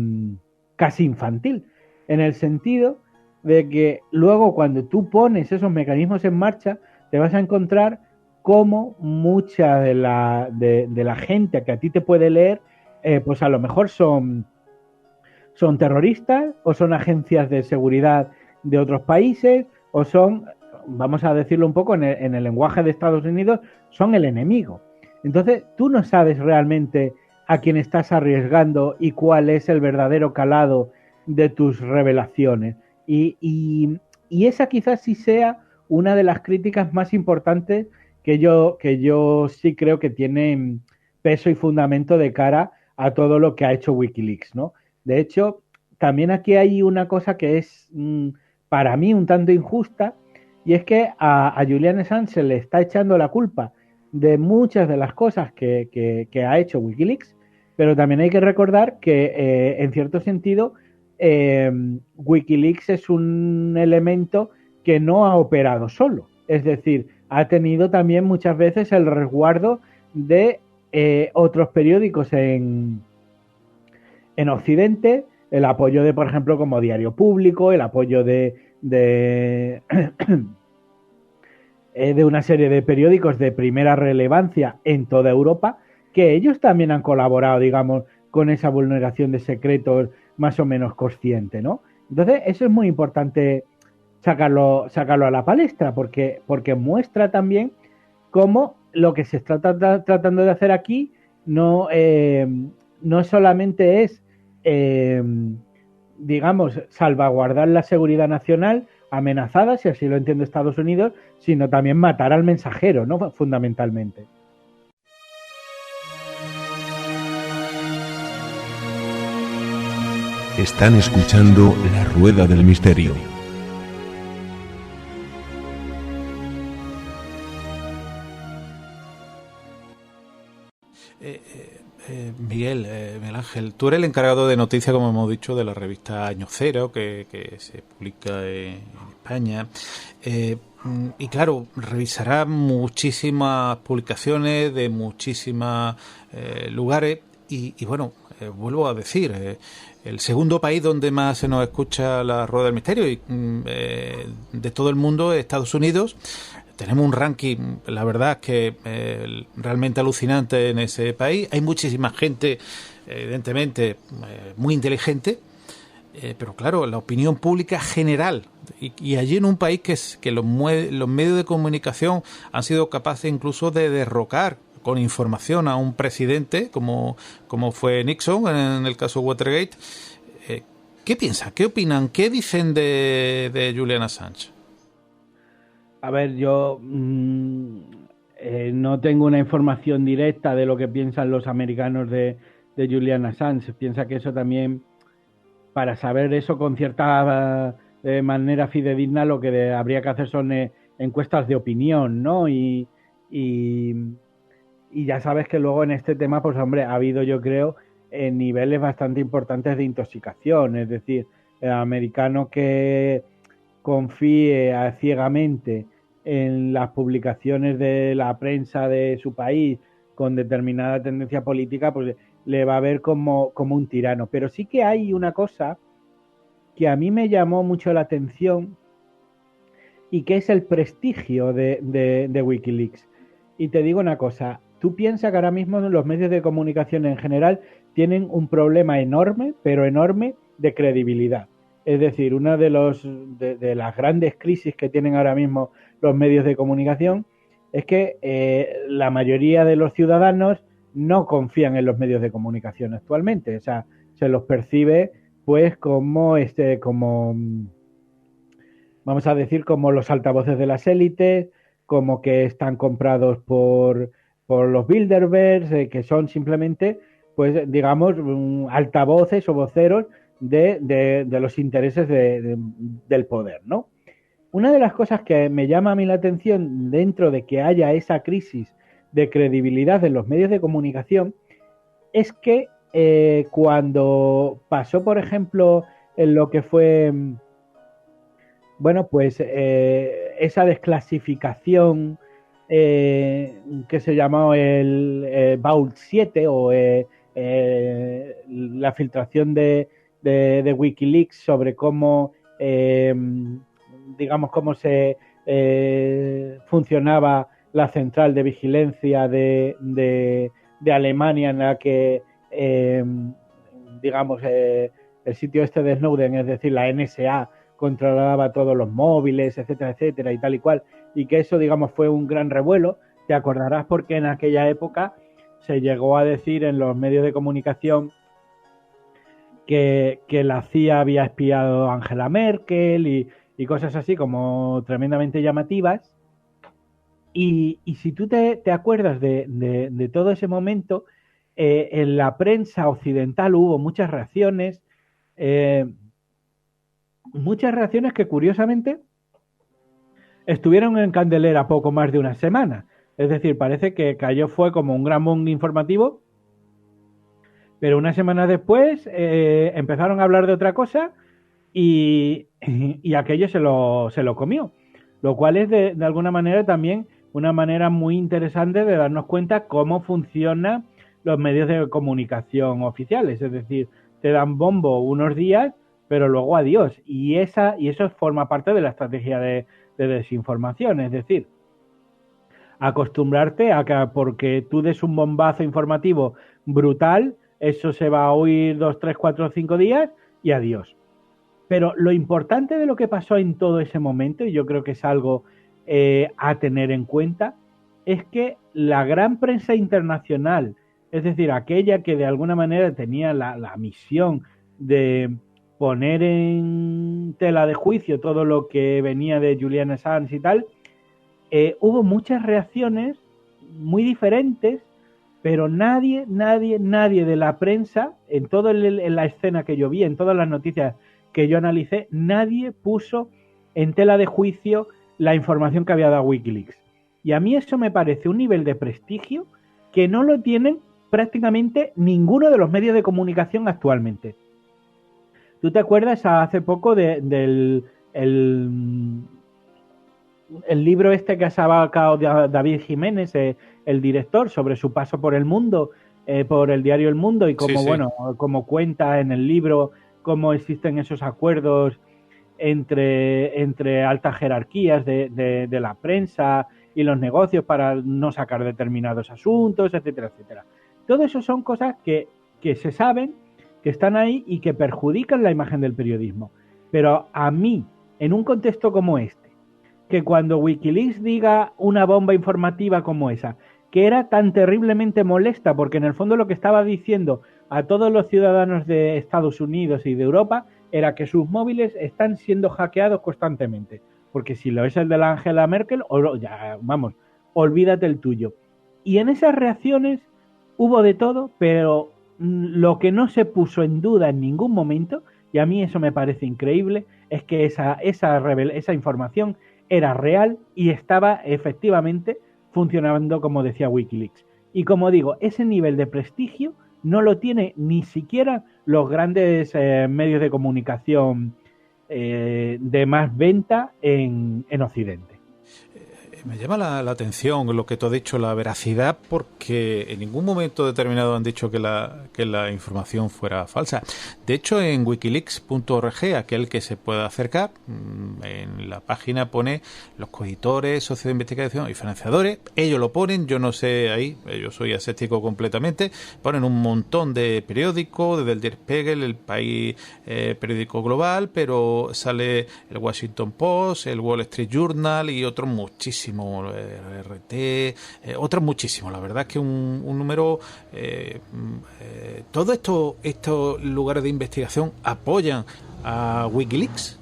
casi infantil, en el sentido de que luego cuando tú pones esos mecanismos en marcha, te vas a encontrar cómo mucha de la gente que a ti te puede leer, pues a lo mejor son terroristas o son agencias de seguridad de otros países o son, vamos a decirlo un poco en el lenguaje de Estados Unidos, son el enemigo. Entonces tú no sabes realmente a quién estás arriesgando y cuál es el verdadero calado de tus revelaciones. Y esa quizás sí sea una de las críticas más importantes que yo sí creo que tiene peso y fundamento de cara a todo lo que ha hecho Wikileaks, ¿no? De hecho, también aquí hay una cosa que es para mí un tanto injusta, y es que a Julian Assange se le está echando la culpa de muchas de las cosas que ha hecho Wikileaks, pero también hay que recordar que en cierto sentido Wikileaks es un elemento que no ha operado solo, es decir, ha tenido también muchas veces el resguardo de otros periódicos en Occidente, el apoyo de, por ejemplo, como Diario Público, el apoyo de una serie de periódicos de primera relevancia en toda Europa, que ellos también han colaborado, digamos, con esa vulneración de secretos más o menos consciente, ¿no? Entonces, eso es muy importante sacarlo a la palestra, porque muestra también cómo lo que se está tratando de hacer aquí no solamente es, digamos, salvaguardar la seguridad nacional amenazada, si así lo entiende Estados Unidos, sino también matar al mensajero, ¿no? Fundamentalmente. Están escuchando La Rueda del Misterio. Miguel Ángel, tú eres el encargado de noticias, como hemos dicho, de la revista Año Cero, que se publica en España. Y claro, revisarás muchísimas publicaciones de muchísimos lugares. Y bueno, vuelvo a decir, el segundo país donde más se nos escucha la Rueda del Misterio de todo el mundo es Estados Unidos. Tenemos un ranking, la verdad, que realmente alucinante en ese país. Hay muchísima gente, evidentemente, muy inteligente, pero claro, la opinión pública general. Y allí en un país que los medios de comunicación han sido capaces incluso de derrocar con información a un presidente, como fue Nixon en el caso Watergate. ¿Qué piensan? ¿Qué opinan? ¿Qué dicen de Julian Assange? A ver, yo no tengo una información directa de lo que piensan los americanos de Julian Assange. Piensa que eso también, para saber eso con cierta manera fidedigna, lo que habría que hacer son encuestas de opinión, ¿no? Y Y ya sabes que luego en este tema, pues hombre, ha habido, yo creo, niveles bastante importantes de intoxicación. Es decir, el americano que confíe ciegamente en las publicaciones de la prensa de su país con determinada tendencia política, pues le va a ver como un tirano. Pero sí que hay una cosa que a mí me llamó mucho la atención y que es el prestigio de Wikileaks. Y te digo una cosa, tú piensas que ahora mismo los medios de comunicación en general tienen un problema enorme, pero enorme, de credibilidad. Es decir, una de las grandes crisis que tienen ahora mismo los medios de comunicación es que la mayoría de los ciudadanos no confían en los medios de comunicación actualmente. O sea, se los percibe pues como vamos a decir, como los altavoces de las élites, como que están comprados por los Bilderbergs, que son simplemente, pues digamos, altavoces o voceros de los intereses del poder, ¿no? Una de las cosas que me llama a mí la atención dentro de que haya esa crisis de credibilidad en los medios de comunicación es que cuando pasó, por ejemplo, en lo que fue, bueno, pues esa desclasificación que se llamó el Vault 7 o la filtración de Wikileaks sobre cómo, digamos, cómo se funcionaba la central de vigilancia de Alemania, en la que, digamos, el sitio este de Snowden, es decir, la NSA, controlaba todos los móviles, etcétera, etcétera, y tal y cual, y que eso, digamos, fue un gran revuelo. Te acordarás porque en aquella época se llegó a decir en los medios de comunicación que la CIA había espiado a Angela Merkel y cosas así como tremendamente llamativas. Y si tú te acuerdas de todo ese momento, en la prensa occidental hubo muchas reacciones que curiosamente estuvieron en candelera poco más de una semana. Es decir, parece que cayó, fue como un gran boom informativo, pero una semana después empezaron a hablar de otra cosa y aquello se lo comió. Lo cual es de alguna manera también una manera muy interesante de darnos cuenta cómo funcionan los medios de comunicación oficiales. Es decir, te dan bombo unos días, pero luego adiós. Y eso forma parte de la estrategia de desinformación. Es decir, acostumbrarte a que porque tú des un bombazo informativo brutal, eso se va a oír 2, 3, 4, 5 días y adiós. Pero lo importante de lo que pasó en todo ese momento, y yo creo que es algo a tener en cuenta, es que la gran prensa internacional, es decir, aquella que de alguna manera tenía la misión de poner en tela de juicio todo lo que venía de Julian Assange y tal, hubo muchas reacciones muy diferentes, pero nadie de la prensa, en toda la escena que yo vi, en todas las noticias que yo analicé, nadie puso en tela de juicio la información que había dado Wikileaks. Y a mí eso me parece un nivel de prestigio que no lo tienen prácticamente ninguno de los medios de comunicación actualmente. ¿Tú te acuerdas hace poco del libro este que ha sacado David Jiménez, el director, sobre su paso por el mundo, por el diario El Mundo, y cómo, bueno, cómo cuenta en el libro cómo existen esos acuerdos entre altas jerarquías de la prensa y los negocios para no sacar determinados asuntos, etcétera, etcétera. Todo eso son cosas que se saben, que están ahí y que perjudican la imagen del periodismo. Pero a mí, en un contexto como este, que cuando Wikileaks diga una bomba informativa como esa, que era tan terriblemente molesta, porque en el fondo lo que estaba diciendo a todos los ciudadanos de Estados Unidos y de Europa era que sus móviles están siendo hackeados constantemente, porque si lo es el de la Angela Merkel, ya, vamos, olvídate el tuyo. Y en esas reacciones hubo de todo, pero lo que no se puso en duda en ningún momento, y a mí eso me parece increíble, es que esa información era real y estaba efectivamente funcionando como decía Wikileaks. Y como digo, ese nivel de prestigio no lo tiene ni siquiera los grandes medios de comunicación de más venta en Occidente. Me llama la atención lo que tú has dicho, la veracidad, porque en ningún momento determinado han dicho que la información fuera falsa. De hecho, en wikileaks.org, aquel que se pueda acercar, en la página pone los coeditores, socios de investigación y financiadores. Ellos lo ponen, yo no sé ahí, yo soy escéptico completamente. Ponen un montón de periódicos, desde el Der Spiegel, El País, periódico global, pero sale el Washington Post, el Wall Street Journal y otros muchísimos. RT, otros muchísimos. La verdad es que un número. Todos estos lugares de investigación apoyan a Wikileaks.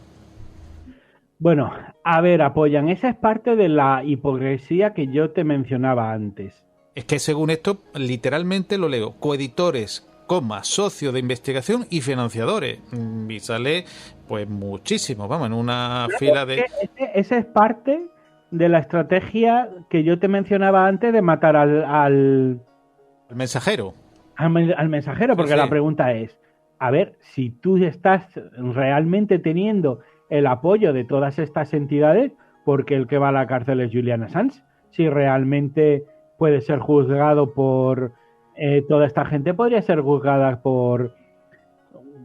Bueno, a ver, apoyan. Esa es parte de la hipocresía que yo te mencionaba antes. Es que según esto, literalmente lo leo: coeditores, socios de investigación y financiadores. Y sale, pues, muchísimo. Vamos, en una fila de. Esa es parte de la estrategia que yo te mencionaba antes de matar al mensajero. Al mensajero, porque sí. La pregunta es, a ver, si tú estás realmente teniendo el apoyo de todas estas entidades, porque el que va a la cárcel es Julian Assange, si realmente puede ser juzgado por toda esta gente, podría ser juzgada por,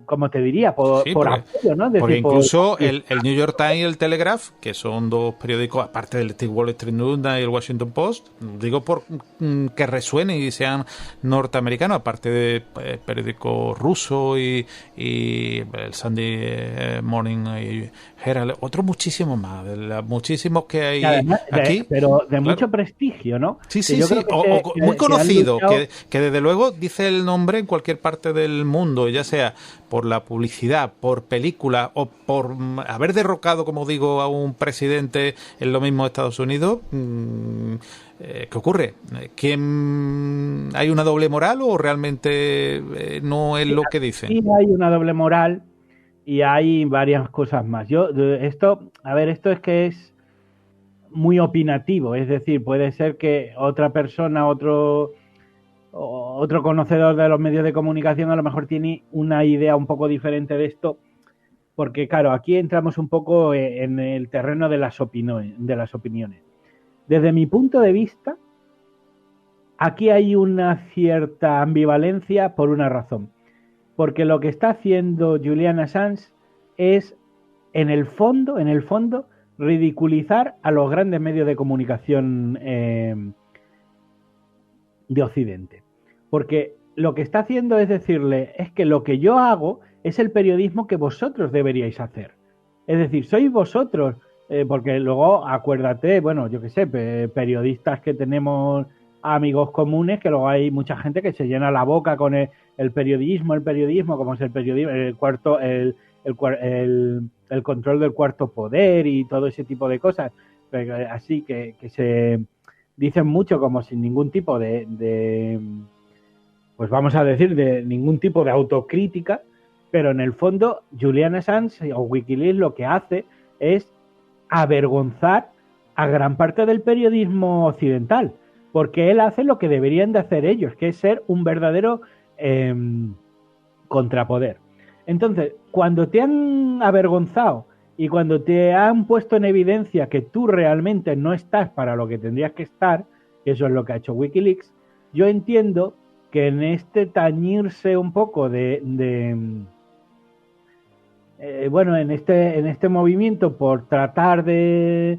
como te diría, por apoyo, ¿no? Porque incluso el New York Times y el Telegraph, que son dos periódicos, aparte del Wall Street Journal y el Washington Post, digo por que resuenen y sean norteamericanos, aparte de periódicos rusos y el Sunday Morning Herald, otros muchísimos más, muchísimos que hay además, aquí. Pero de mucho prestigio, ¿no? Sí, sí, sí. Muy conocido, que desde luego dice el nombre en cualquier parte del mundo, ya sea por la publicidad, por película o por haber derrocado, como digo, a un presidente en lo mismo de Estados Unidos. ¿Qué ocurre? ¿Hay una doble moral o realmente no es lo que dicen? Sí, hay una doble moral y hay varias cosas más. Esto es que es muy opinativo, es decir, puede ser que otra persona, otro conocedor de los medios de comunicación a lo mejor tiene una idea un poco diferente de esto, porque claro, aquí entramos un poco en el terreno de las opiniones. Desde mi punto de vista, aquí hay una cierta ambivalencia por una razón, porque lo que está haciendo Julian Assange es, en el fondo, ridiculizar a los grandes medios de comunicación de Occidente. Porque lo que está haciendo es decirle, es que lo que yo hago es el periodismo que vosotros deberíais hacer. Es decir, sois vosotros, porque luego acuérdate, bueno, yo qué sé, periodistas que tenemos amigos comunes, que luego hay mucha gente que se llena la boca con el periodismo, como es el periodismo, el control del cuarto poder y todo ese tipo de cosas. Así que se dicen mucho como sin ningún tipo pues vamos a decir, de ningún tipo de autocrítica, pero en el fondo Julian Assange o Wikileaks lo que hace es avergonzar a gran parte del periodismo occidental, porque él hace lo que deberían de hacer ellos, que es ser un verdadero contrapoder. Entonces, cuando te han avergonzado y cuando te han puesto en evidencia que tú realmente no estás para lo que tendrías que estar, que eso es lo que ha hecho Wikileaks, yo entiendo que en este tañirse un poco en este movimiento por tratar de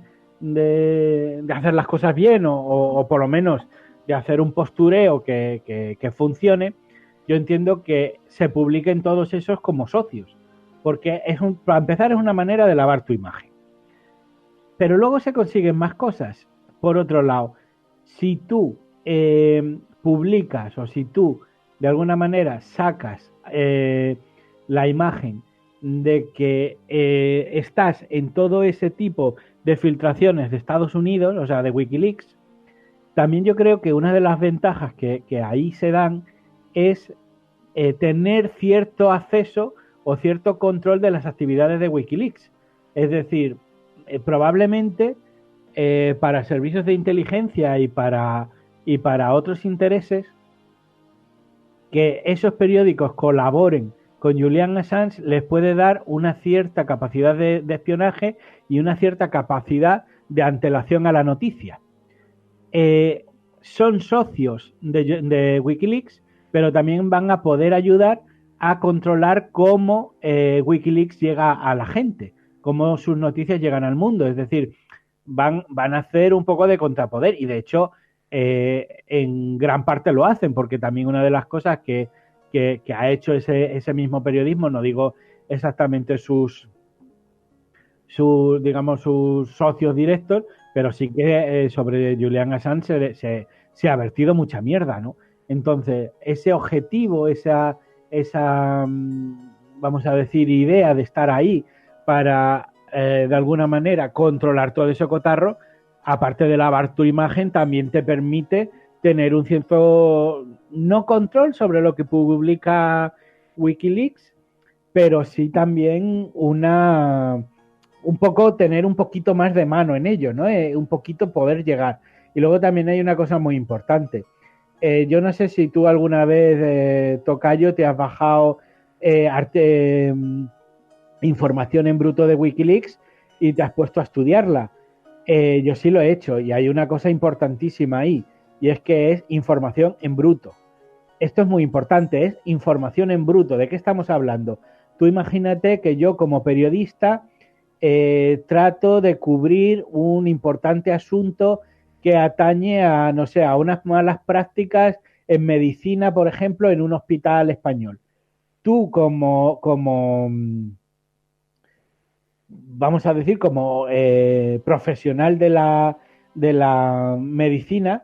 hacer las cosas bien o por lo menos de hacer un postureo que funcione, yo entiendo que se publiquen todos esos como socios, porque para empezar es una manera de lavar tu imagen. Pero luego se consiguen más cosas. Por otro lado, si tú publicas o si tú de alguna manera sacas la imagen de que estás en todo ese tipo de filtraciones de Estados Unidos, o sea, de Wikileaks, también yo creo que una de las ventajas que ahí se dan es tener cierto acceso o cierto control de las actividades de Wikileaks. Es decir, probablemente para servicios de inteligencia y para y para otros intereses, que esos periódicos colaboren con Julian Assange les puede dar una cierta capacidad de espionaje y una cierta capacidad de antelación a la noticia. Son socios de Wikileaks, pero también van a poder ayudar a controlar cómo Wikileaks llega a la gente, cómo sus noticias llegan al mundo. Es decir, van a hacer un poco de contrapoder, y de hecho en gran parte lo hacen, porque también una de las cosas que ha hecho ese mismo periodismo, no digo exactamente sus socios directos, pero sí que sobre Julian Assange se ha vertido mucha mierda, ¿no? Entonces, ese objetivo, esa vamos a decir, idea de estar ahí para, de alguna manera, controlar todo ese cotarro, aparte de lavar tu imagen, también te permite tener un cierto, no control sobre lo que publica Wikileaks, pero sí también tener un poquito más de mano en ello, ¿no? Un poquito poder llegar. Y luego también hay una cosa muy importante. Yo no sé si tú alguna vez, Tocayo, te has bajado información en bruto de Wikileaks y te has puesto a estudiarla. Yo sí lo he hecho, y hay una cosa importantísima ahí, y es que es información en bruto. Esto es muy importante, es información en bruto. ¿De qué estamos hablando? Tú imagínate que yo, como periodista, trato de cubrir un importante asunto que atañe a, no sé, a unas malas prácticas en medicina, por ejemplo, en un hospital español. Tú como vamos a decir, como profesional de la medicina,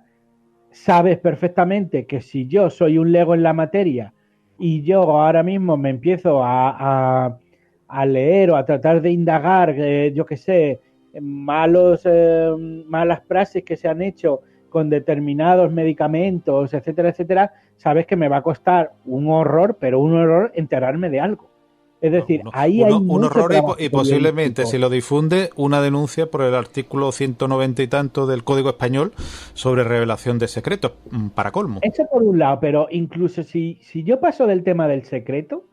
sabes perfectamente que si yo soy un lego en la materia y yo ahora mismo me empiezo a leer o a tratar de indagar, yo qué sé, malas praxis que se han hecho con determinados medicamentos, etcétera, etcétera, sabes que me va a costar un horror, pero un horror enterarme de algo. Es decir, hay un horror y posiblemente, si lo difunde, una denuncia por el artículo 190 y tanto del Código Español sobre revelación de secretos, para colmo. Eso por un lado, pero incluso si yo paso del tema del secreto,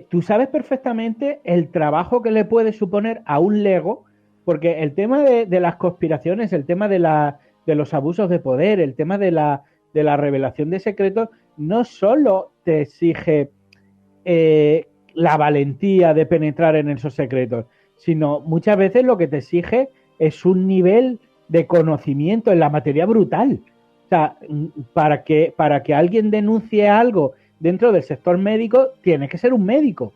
tú sabes perfectamente el trabajo que le puede suponer a un lego, porque el tema de las conspiraciones, el tema de los abusos de poder, el tema de la revelación de secretos, no solo te exige la valentía de penetrar en esos secretos, sino muchas veces lo que te exige es un nivel de conocimiento en la materia brutal. O sea, para que alguien denuncie algo dentro del sector médico, tiene que ser un médico,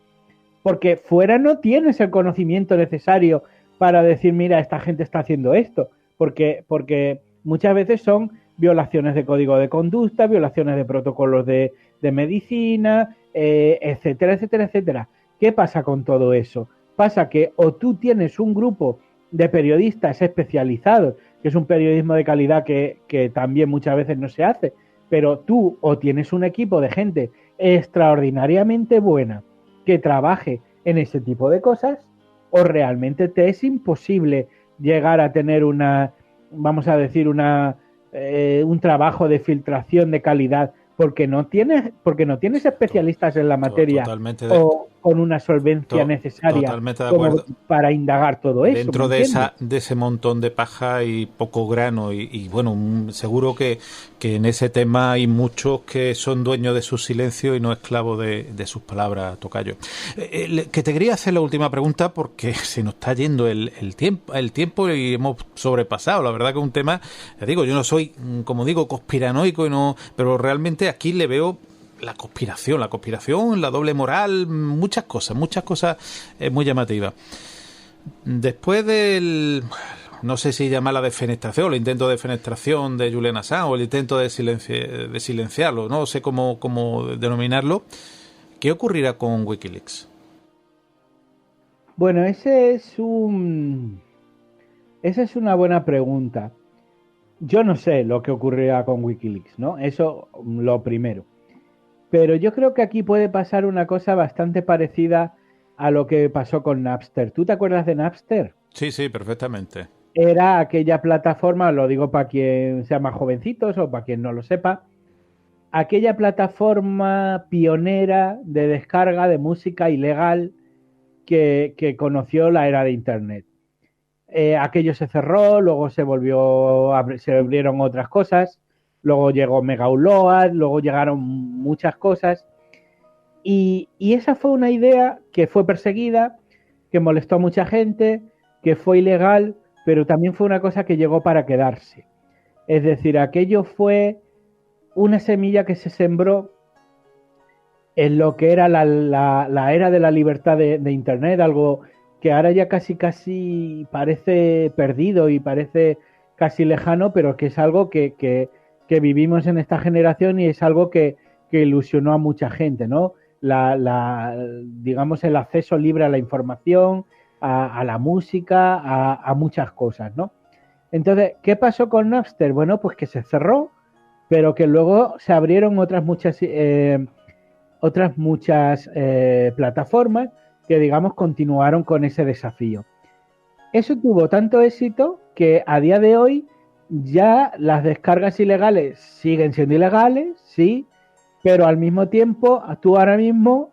porque fuera no tienes el conocimiento necesario para decir, mira, esta gente está haciendo esto, porque muchas veces son violaciones de código de conducta, violaciones de protocolos de medicina, etcétera, etcétera, etcétera. ¿Qué pasa con todo eso? Pasa que o tú tienes un grupo de periodistas especializados, que es un periodismo de calidad que también muchas veces no se hace, pero tú o tienes un equipo de gente extraordinariamente buena que trabaje en ese tipo de cosas, o realmente te es imposible llegar a tener vamos a decir, un trabajo de filtración de calidad, porque no tienes especialistas en la materia o con una solvencia necesaria como para indagar todo eso. Dentro de ese montón de paja y poco grano y bueno, seguro que en ese tema hay muchos que son dueños de su silencio y no esclavos de sus palabras, Tocayo. Que te quería hacer la última pregunta porque se nos está yendo el tiempo y hemos sobrepasado. La verdad que es un tema, ya digo, yo no soy, como digo, conspiranoico, pero realmente aquí le veo la conspiración, la doble moral, muchas cosas muy llamativas. Después del, no sé si llamarla defenestración, el intento de defenestración de Julian Assange o el intento de silenciarlo, no sé cómo denominarlo, ¿qué ocurrirá con Wikileaks? Bueno, esa es una buena pregunta. Yo no sé lo que ocurrirá con Wikileaks, ¿no? Eso lo primero. Pero yo creo que aquí puede pasar una cosa bastante parecida a lo que pasó con Napster. ¿Tú te acuerdas de Napster? Sí, perfectamente. era aquella plataforma, lo digo para quien sea más jovencitos o para quien no lo sepa, aquella plataforma pionera de descarga de música ilegal que conoció la era de Internet. Aquello se cerró, luego se abrieron otras cosas, luego llegó Mega Upload, luego llegaron muchas cosas, y esa fue una idea que fue perseguida, que molestó a mucha gente, que fue ilegal, pero también fue una cosa que llegó para quedarse. Es decir, aquello fue una semilla que se sembró en lo que era la era de la libertad de Internet, algo que ahora ya casi parece perdido y parece casi lejano, pero que es algo que vivimos en esta generación y es algo que ilusionó a mucha gente, ¿no? Digamos, el acceso libre a la información, a la música, a muchas cosas, ¿no? Entonces, ¿qué pasó con Napster? Bueno, pues que se cerró, pero que luego se abrieron otras muchas plataformas que, digamos, continuaron con ese desafío. Eso tuvo tanto éxito que a día de hoy ya las descargas ilegales siguen siendo ilegales, sí, pero al mismo tiempo tú ahora mismo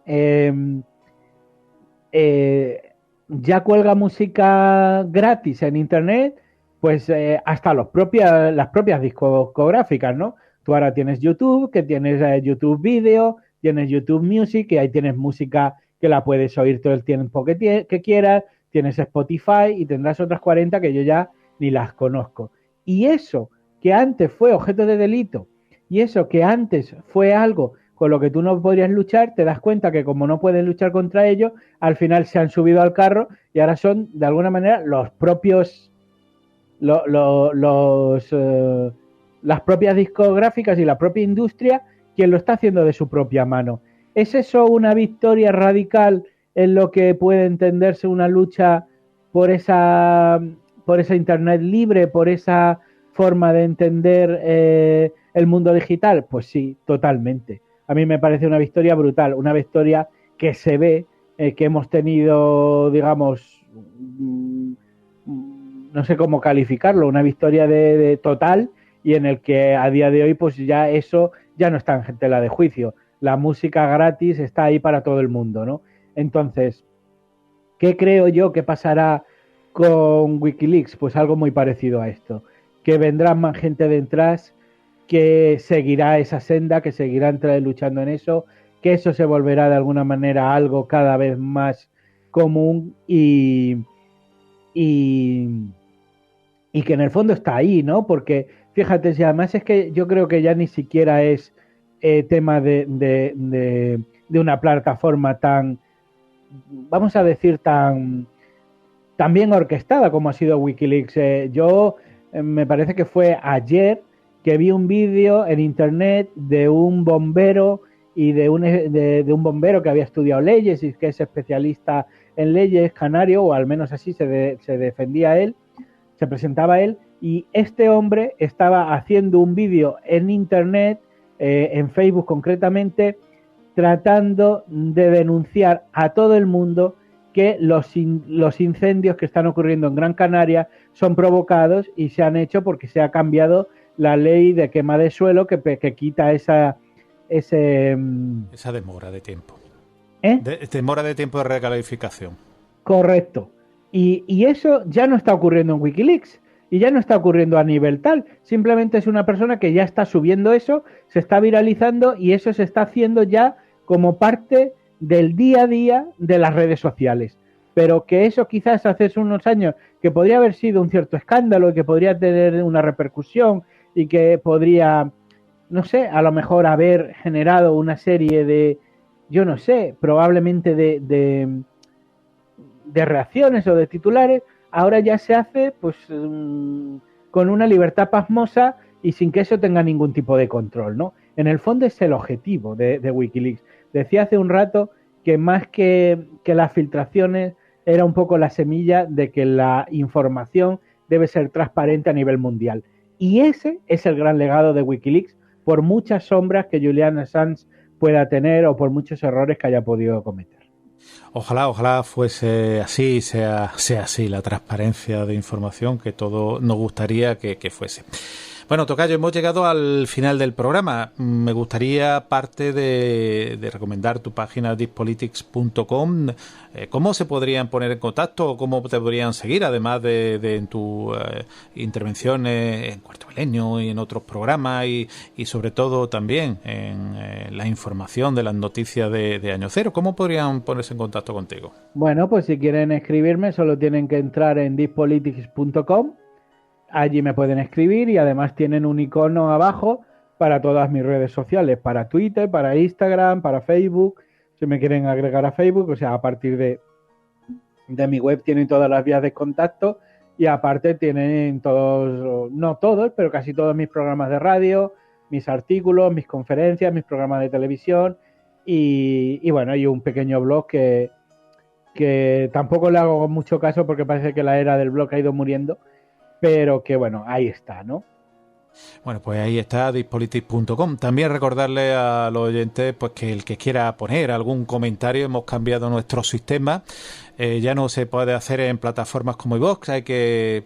ya cuelga música gratis en internet, pues hasta las propias discográficas, ¿no? Tú ahora tienes YouTube, que tienes YouTube Video, tienes YouTube Music, que ahí tienes música que la puedes oír todo el tiempo que quieras, tienes Spotify y tendrás otras 40 que yo ya ni las conozco. Y eso que antes fue objeto de delito, y eso que antes fue algo con lo que tú no podrías luchar, te das cuenta que como no puedes luchar contra ello, al final se han subido al carro y ahora son, de alguna manera, los propios las propias discográficas y la propia industria quien lo está haciendo de su propia mano. ¿Es eso una victoria radical en lo que puede entenderse una lucha por esa Internet libre, por esa forma de entender el mundo digital? Pues sí, totalmente. A mí me parece una victoria brutal, una victoria que se ve, que hemos tenido, digamos, no sé cómo calificarlo, una victoria de total, y en el que a día de hoy pues ya eso ya no está en tela de juicio. La música gratis está ahí para todo el mundo, ¿no? Entonces, ¿qué creo yo que pasará con Wikileaks? Pues algo muy parecido a esto, que vendrá más gente detrás, que seguirá esa senda, que seguirá luchando en eso, que eso se volverá de alguna manera algo cada vez más común y que en el fondo está ahí, ¿no? Porque fíjate, si además es que yo creo que ya ni siquiera es tema de una plataforma tan, vamos a decir, tan bien orquestada como ha sido Wikileaks. Me parece que fue ayer que vi un vídeo en internet de un bombero y de un bombero que había estudiado leyes y que es especialista en leyes, canario, o al menos así se defendía él, se presentaba él, y este hombre estaba haciendo un vídeo en internet, en Facebook concretamente, tratando de denunciar a todo el mundo que los incendios que están ocurriendo en Gran Canaria son provocados y se han hecho porque se ha cambiado la ley de quema de suelo que quita esa demora de tiempo. Demora de tiempo de recalificación. Correcto. Y eso ya no está ocurriendo en Wikileaks y ya no está ocurriendo a nivel tal. Simplemente es una persona que ya está subiendo eso, se está viralizando y eso se está haciendo ya como parte del día a día de las redes sociales. Pero que eso quizás hace unos años que podría haber sido un cierto escándalo y que podría tener una repercusión y que podría, no sé, a lo mejor haber generado una serie de, yo no sé, probablemente de reacciones o de titulares, ahora ya se hace pues con una libertad pasmosa y sin que eso tenga ningún tipo de control, ¿no? En el fondo es el objetivo de Wikileaks. Decía hace un rato que más que las filtraciones era un poco la semilla de que la información debe ser transparente a nivel mundial. Y ese es el gran legado de Wikileaks, por muchas sombras que Julian Assange pueda tener o por muchos errores que haya podido cometer. Ojalá fuese así, sea así la transparencia de información que todos nos gustaría que fuese. Bueno, tocayo, hemos llegado al final del programa. Me gustaría, aparte de recomendar tu página dispolitics.com, ¿cómo se podrían poner en contacto o cómo te podrían seguir, además de en tus intervenciones en Cuarto Milenio y en otros programas y sobre todo también en la información de las noticias de Año Cero? ¿Cómo podrían ponerse en contacto contigo? Bueno, pues si quieren escribirme, solo tienen que entrar en dispolitics.com. Allí me pueden escribir y además tienen un icono abajo para todas mis redes sociales, para Twitter, para Instagram, para Facebook, si me quieren agregar a Facebook, o sea, a partir de mi web tienen todas las vías de contacto y aparte tienen todos, no todos, pero casi todos mis programas de radio, mis artículos, mis conferencias, mis programas de televisión y bueno, hay un pequeño blog que tampoco le hago mucho caso porque parece que la era del blog ha ido muriendo, pero que bueno, ahí está, ¿no? Bueno, pues ahí está, dispolitics.com. También recordarle a los oyentes pues que el que quiera poner algún comentario, hemos cambiado nuestro sistema. Ya no se puede hacer en plataformas como iVoox,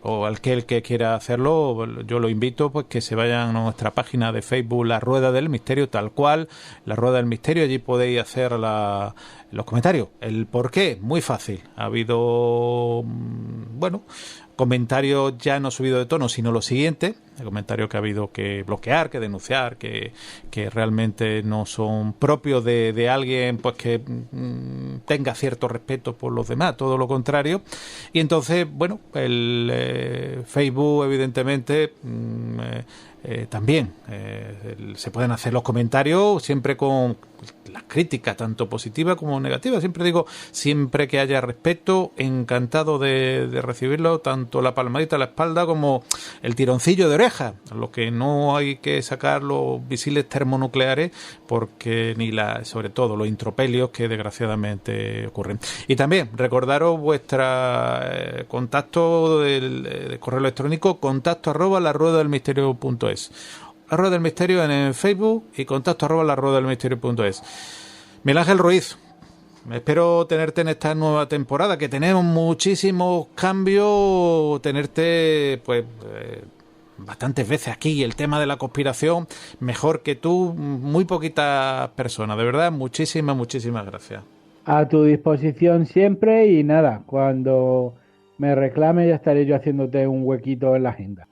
o aquel que quiera hacerlo, yo lo invito pues que se vayan a nuestra página de Facebook, La Rueda del Misterio, tal cual, La Rueda del Misterio, allí podéis hacer los comentarios. El por qué, muy fácil. Ha habido, comentarios ya no subido de tono, sino lo siguiente, el comentario que ha habido que bloquear, que denunciar, que realmente no son propios de alguien pues que tenga cierto respeto por los demás, todo lo contrario. Y entonces, bueno, el Facebook evidentemente también se pueden hacer los comentarios siempre con las críticas, tanto positivas como negativas. Siempre digo, siempre que haya respeto, encantado de recibirlo, tanto la palmadita a la espalda como el tironcillo de oreja. Lo que no hay que sacar los misiles termonucleares, porque sobre todo los intropelios que desgraciadamente ocurren. Y también recordaros vuestra contacto del correo electrónico, contacto@laruedadelmisterio.es. La Rueda del Misterio en Facebook y contacto@laruedadelmisterio.es. Miguel Ángel Ruiz, espero tenerte en esta nueva temporada, que tenemos muchísimos cambios, tenerte pues bastantes veces aquí. El tema de la conspiración, mejor que tú, muy poquitas personas. De verdad, muchísimas gracias. A tu disposición siempre y nada, cuando me reclame ya estaré yo haciéndote un huequito en la agenda.